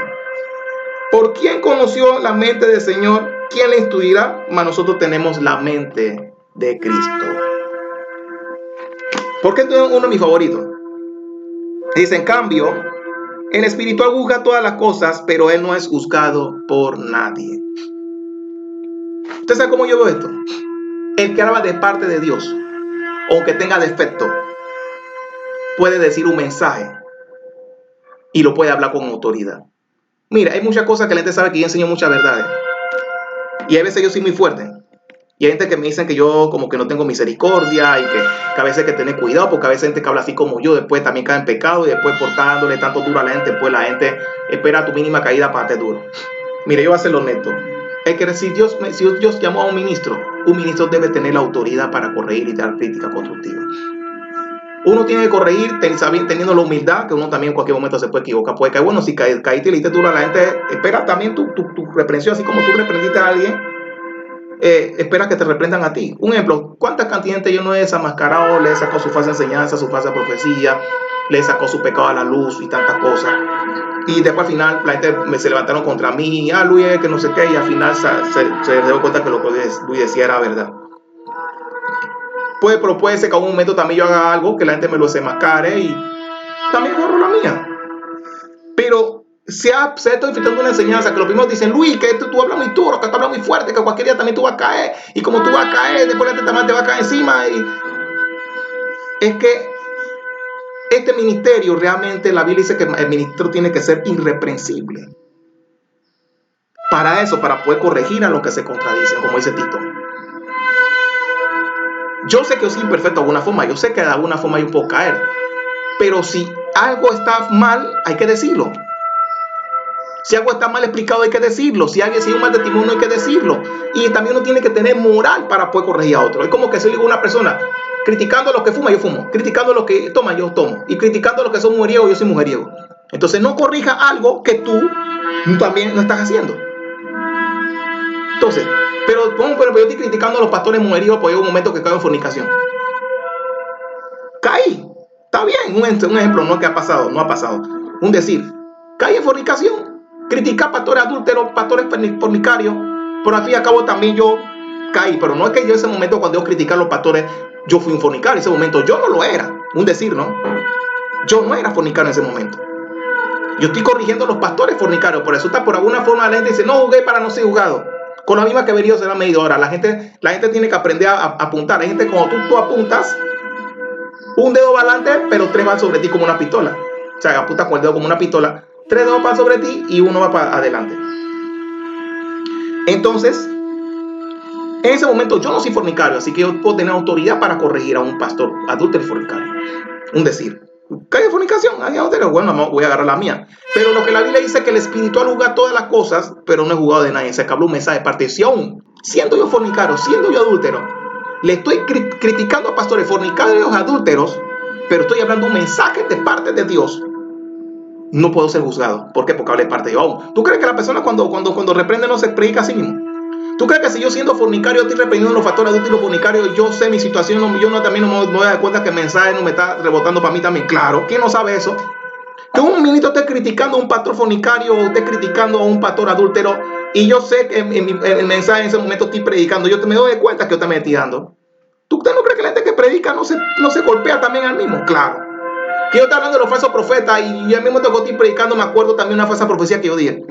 ¿Por quién conoció la mente del Señor? ¿Quién le instruirá? Mas nosotros tenemos la mente de Cristo. Porque esto es uno de mis favoritos. Dice, en cambio, el espiritual juzga todas las cosas, pero él no es juzgado por nadie. ¿Usted sabe cómo yo veo esto? El que habla de parte de Dios, aunque tenga defecto, puede decir un mensaje y lo puede hablar con autoridad. Mira, hay muchas cosas que la gente sabe que yo enseño muchas verdades. Y a veces yo soy muy fuerte. Y hay gente que me dicen que yo como que no tengo misericordia y que a veces hay que tener cuidado porque a veces hay gente que habla así como yo después también cae en pecado y después por estar dándole tanto duro a la gente, pues la gente espera tu mínima caída para darte duro. Mire, yo voy a ser honesto. Es que si Dios llamó a un ministro debe tener la autoridad para corregir y dar crítica constructiva. Uno tiene que corregir teniendo la humildad que uno también en cualquier momento se puede equivocar. Puede caer, bueno, si caíste y le diste duro a la gente, espera también tu reprensión, así como tú reprendiste a alguien, espera que te reprendan a ti. Un ejemplo, ¿cuántas cantidades yo no he desenmascarado, le he sacado su falsa enseñanza, su falsa profecía, le sacó su pecado a la luz y tantas cosas? Y después al final la gente se levantaron contra mí, Luis, que no sé qué, y al final se dio cuenta que lo que Luis decía era verdad. Pero puede ser que en un momento también yo haga algo que la gente me lo desenmascare y también borro la mía. Pero se está infiltrando una enseñanza que los primos dicen, Luis, que tú hablas muy duro, que tú hablas muy fuerte, que cualquier día también tú vas a caer, y como tú vas a caer, después la gente también te va a caer encima. Y es que este ministerio realmente, la Biblia dice que el ministro tiene que ser irreprensible. Para eso, para poder corregir a los que se contradicen, como dice Tito. Yo sé que yo soy imperfecto de alguna forma, yo sé que de alguna forma yo puedo caer, pero si algo está mal, hay que decirlo. Si algo está mal explicado, hay que decirlo. Si hay un mal testimonio, hay que decirlo. Y también uno tiene que tener moral para poder corregir a otro. Es como que si le digo a una persona, criticando a los que fuman, yo fumo. Criticando a los que toman, yo tomo. Y criticando a los que son mujeriegos, yo soy mujeriego. Entonces no corrija algo que tú también no estás haciendo. Entonces, pero yo estoy criticando a los pastores mujeriegos porque hay un momento que caigo en fornicación. Caí. Está bien, un ejemplo, no que ha pasado, no ha pasado. Un decir, caí en fornicación. Criticar pastores adúlteros, pastores fornicarios, pero al fin y al cabo también yo caí, pero no es que yo en ese momento cuando yo criticaba a los pastores, yo fui un fornicario, en ese momento yo no lo era, un decir, ¿no? Yo no era fornicario en ese momento. Yo estoy corrigiendo a los pastores fornicarios, por eso está por alguna forma la gente dice, no jugué para no ser juzgado. Con la misma que vería será medidora. La gente tiene que aprender a apuntar. Hay gente cuando tú apuntas, un dedo va adelante, pero 3 van sobre ti como una pistola. O sea, apuntas con el dedo como una pistola. 3 dedos van sobre ti y 1 va para adelante. Entonces, en ese momento yo no soy fornicario, así que yo puedo tener autoridad para corregir a un pastor adúltero y fornicario. Un decir, ¿qué hay fornicación? Bueno, voy a agarrar la mía. Pero lo que la Biblia dice es que el espiritual juzga todas las cosas, pero no es juzgado de nadie. Se habló un mensaje de parte. Si aún, siendo yo fornicario, siendo yo adúltero, le estoy criticando a pastores fornicarios adúlteros, pero estoy hablando un mensaje de parte de Dios, no puedo ser juzgado. ¿Por qué? Porque hablé de parte de Dios. ¿Tú crees que la persona cuando reprende no se predica a sí mismo? ¿Tú crees que si yo siendo fornicario estoy reprendiendo los factores adultos y los fornicarios, yo sé mi situación, también no me doy cuenta que el mensaje no me está rebotando para mí también? Claro, ¿quién no sabe eso? Que un ministro esté criticando a un pastor fornicario o esté criticando a un pastor adúltero y yo sé que el mensaje en ese momento estoy predicando, yo me doy cuenta que yo también estoy dando. ¿Usted no cree que la gente que predica no se golpea también al mismo? Claro. Que yo estoy hablando de los falsos profetas y al mismo tiempo que estoy predicando me acuerdo también una falsa profecía que yo dije.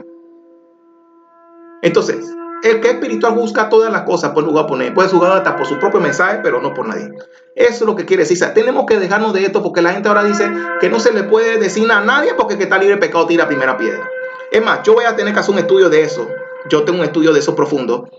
Entonces, el que es espiritual juzga todas las cosas, puede juzgar hasta por su propio mensaje, pero no por nadie. Eso es lo que quiere decir. O sea, tenemos que dejarnos de esto porque la gente ahora dice que no se le puede decir a nadie porque el que está libre de pecado tira la primera piedra. Es más, yo voy a tener que hacer un estudio de eso. Yo tengo un estudio de eso profundo.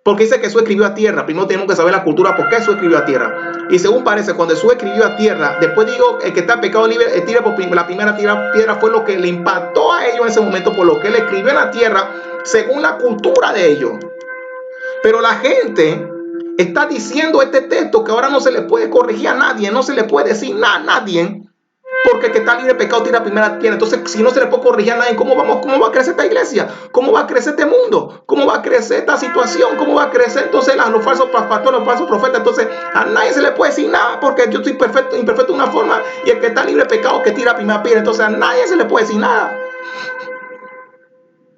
Porque dice que Jesús escribió a tierra. Primero tenemos que saber la cultura por qué Jesús escribió a tierra. Y según parece, cuando Jesús escribió a tierra, después digo, el que está en pecado libre, tira por la primera piedra, fue lo que le impactó a ellos en ese momento, por lo que él escribió en la tierra, según la cultura de ellos. Pero la gente está diciendo este texto que ahora no se le puede corregir a nadie, no se le puede decir nada a nadie, porque el que está libre de pecado tira la primera piedra. Entonces, si no se le puede corregir a nadie, ¿cómo va a crecer esta iglesia? ¿Cómo va a crecer este mundo? ¿Cómo va a crecer esta situación? ¿Cómo va a crecer entonces los falsos pastores, los falsos profetas? Entonces, a nadie se le puede decir nada porque yo estoy imperfecto de una forma y el que está libre de pecado que tira la primera piedra. Entonces, a nadie se le puede decir nada.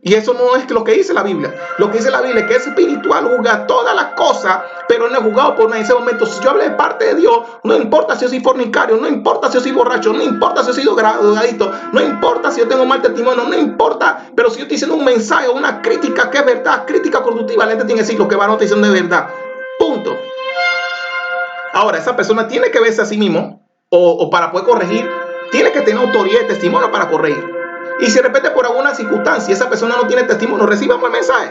Y eso no es lo que dice la Biblia. Lo que dice la Biblia es que es espiritual, juzga todas las cosas, pero no es juzgado por nadie. En ese momento, si yo hablo de parte de Dios, no importa si yo soy fornicario, no importa si yo soy borracho, no importa si yo soy drogadicto, no importa si yo tengo mal testimonio, no importa. Pero si yo estoy diciendo un mensaje o una crítica que es verdad, crítica constructiva, la gente tiene que decir lo que va a estar diciendo de verdad. Punto. Ahora, esa persona tiene que verse a sí mismo, o para poder corregir, tiene que tener autoridad y testimonio para corregir. Y si de repente por alguna circunstancia esa persona no tiene testimonio, recibamos el mensaje.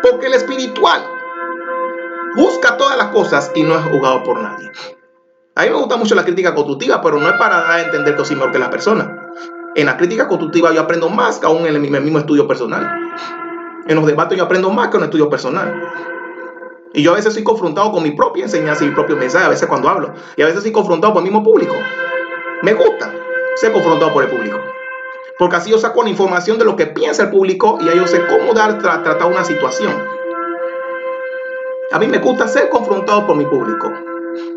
Porque el espiritual Busca todas las cosas y no es juzgado por nadie. A mí me gusta mucho la crítica constructiva, pero no es para dar a entender que soy mejor que las personas. En la crítica constructiva yo aprendo más que aún en el mismo estudio personal. En los debates yo aprendo más que en un estudio personal. Y yo a veces soy confrontado con mi propia enseñanza y mi propio mensaje, a veces cuando hablo. Y a veces soy confrontado por el mismo público. Me gusta ser confrontado por el público. Porque así yo saco la información de lo que piensa el público y ahí yo sé cómo tratar una situación. A mí me gusta ser confrontado por mi público.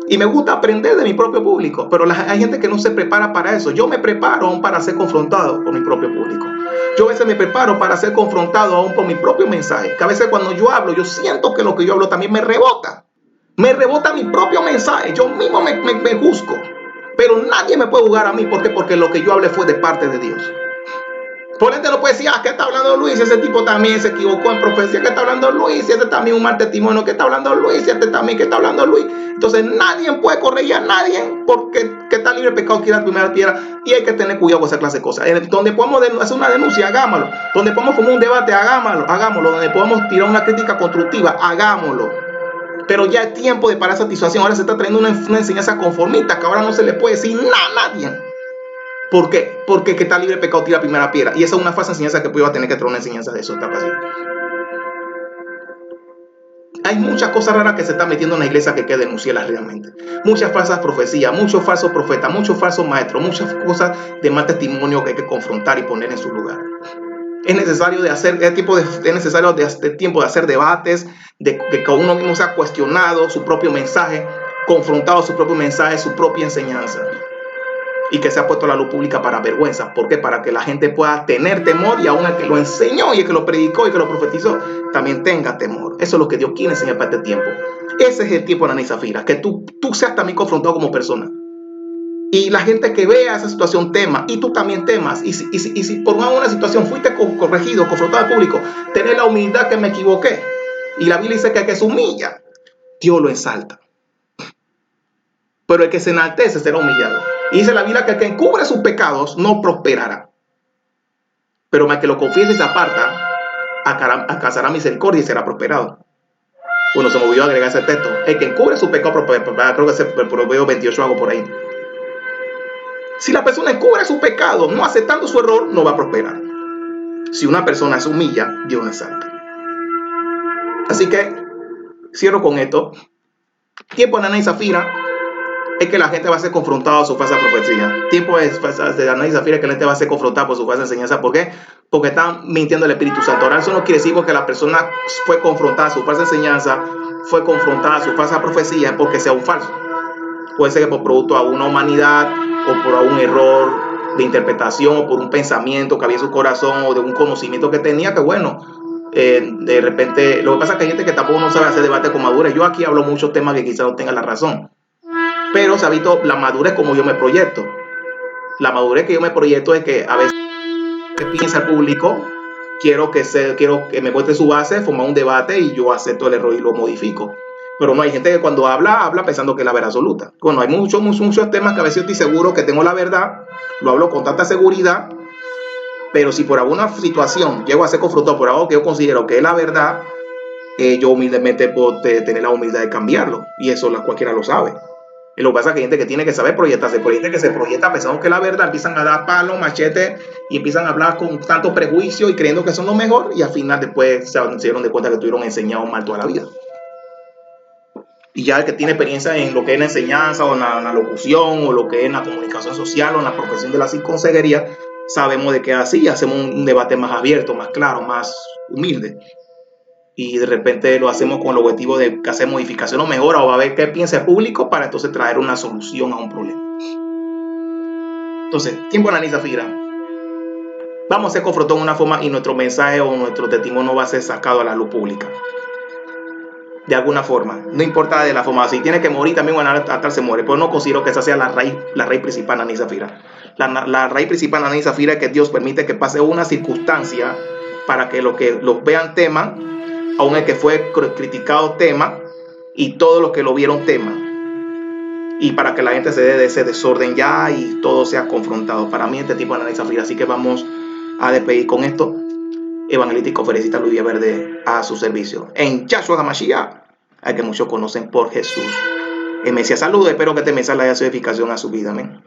Y me gusta aprender de mi propio público, pero hay gente que no se prepara para eso. Yo me preparo aún para ser confrontado por mi propio público. Yo a veces me preparo para ser confrontado aún por mi propio mensaje. Que a veces cuando yo hablo, yo siento que lo que yo hablo también me rebota. Me rebota mi propio mensaje. Yo mismo me juzgo. Pero nadie me puede juzgar a mí. ¿Por qué? Porque lo que yo hablé fue de parte de Dios. Por ende no puede decir, ¿qué está hablando Luis? Ese tipo también se equivocó en profecía. ¿Qué está hablando Luis? Y este también un mal testimonio. ¿Qué está hablando Luis? Y este también, ¿qué está hablando Luis? Entonces nadie puede corregir a nadie porque que está libre de pecado quiera la primera piedra. Y hay que tener cuidado con esa clase de cosas. Donde podemos hacer una denuncia, hagámoslo. Donde podemos formar un debate, hagámoslo. Donde podemos tirar una crítica constructiva, hagámoslo. Pero ya es tiempo de parar esa situación. Ahora se está trayendo una enseñanza conformista que ahora no se le puede decir nada a nadie. ¿Por qué? Porque que está libre de pecado tira la primera piedra. Y esa es una falsa enseñanza que pues va a tener que traer una enseñanza de eso. Está pasando. Hay muchas cosas raras que se están metiendo en la iglesia que hay que denunciarlas realmente. Muchas falsas profecías, muchos falsos profetas, muchos falsos maestros, muchas cosas de mal testimonio que hay que confrontar y poner en su lugar. Es necesario tiempo de hacer debates, de que uno mismo sea cuestionado su propio mensaje, confrontado su propio mensaje, su propia enseñanza. Y que se ha puesto a la luz pública para vergüenza. ¿Por qué? Para que la gente pueda tener temor y aún el que lo enseñó y el que lo predicó y que lo profetizó también tenga temor. Eso es lo que Dios quiere enseñar para este tiempo. Ese es el tiempo de Ananí y Zafira, que tú seas también confrontado como persona. Y la gente que vea esa situación tema y tú también temas. Y si por una situación fuiste corregido, confrontado al público, tener la humildad que me equivoqué. Y la Biblia dice que el que se humilla, Dios lo exalta. Pero el que se enaltece será humillado. Y dice la Biblia que el que encubre sus pecados no prosperará. Pero el que lo confiese y se aparta, alcanzará misericordia y será prosperado. Bueno, se me olvidó agregar ese texto. El que encubre su pecado prosperará. Creo que es el Proverbio 28 algo por ahí. Si la persona encubre su pecado, no aceptando su error, no va a prosperar. Si una persona se humilla, Dios exalta. Así que cierro con esto. Tiempo de Ananí y Zafira es que la gente va a ser confrontada a su falsa profecía. Tiempo de Ananí y Zafira es que la gente va a ser confrontada por su falsa enseñanza. ¿Por qué? Porque están mintiendo al Espíritu Santo. Ahora eso no quiere decir porque la persona fue confrontada a su falsa enseñanza, fue confrontada a su falsa profecía porque sea un falso. Puede ser que por producto de una humanidad o por un error de interpretación o por un pensamiento que había en su corazón o de un conocimiento que tenía que bueno, de repente, lo que pasa es que hay gente que tampoco no sabe hacer debate con madurez. Yo aquí hablo muchos temas que quizás no tengan la razón, pero se ha visto la madurez como yo me proyecto. La madurez que yo me proyecto es que a veces que piensa el público, quiero que me muestre su base, formar un debate y yo acepto el error y lo modifico. Pero no, hay gente que cuando habla pensando que es la verdad absoluta. Bueno, hay muchos temas que a veces yo estoy seguro que tengo la verdad, lo hablo con tanta seguridad, pero si por alguna situación llego a ser confrontado por algo que yo considero que es la verdad, yo humildemente puedo tener la humildad de cambiarlo. Y eso cualquiera lo sabe. Y lo que pasa es que hay gente que tiene que saber proyectarse, pero hay gente que se proyecta pensando que es la verdad, empiezan a dar palos, machetes y empiezan a hablar con tanto prejuicio y creyendo que son lo mejor y al final después se dieron de cuenta que estuvieron enseñados mal toda la vida. Y ya el que tiene experiencia en lo que es la enseñanza o en la locución o lo que es en la comunicación social o en la profesión de la consejería, sabemos de que así hacemos un debate más abierto, más claro, más humilde. Y de repente lo hacemos con el objetivo de hacer modificación o mejora o a ver qué piensa el público para entonces traer una solución a un problema. Entonces, tiempo de Ananí y Zafira. Vamos a ser confrontados de una forma y nuestro mensaje o nuestro testimonio va a ser sacado a la luz pública. De alguna forma, no importa de la forma, si tiene que morir también hasta se muere, pero no considero que esa sea la raíz principal de Ananí y Zafira. La raíz principal de Ananí y Zafira es que Dios permite que pase una circunstancia para que los vean teman, aún el que fue criticado tema y todos los que lo vieron teman, y para que la gente se dé de ese desorden ya y todo sea confrontado. Para mí este tipo de Ananí y Zafira, así que vamos a despedir con esto. Evangelista y conferencista Luis Villaverde a su servicio. En Yahshua HaMashiach. al que muchos conocen por Jesús. El Mesías saluda, espero que este mensaje le haya sido edificación a su vida. Amén.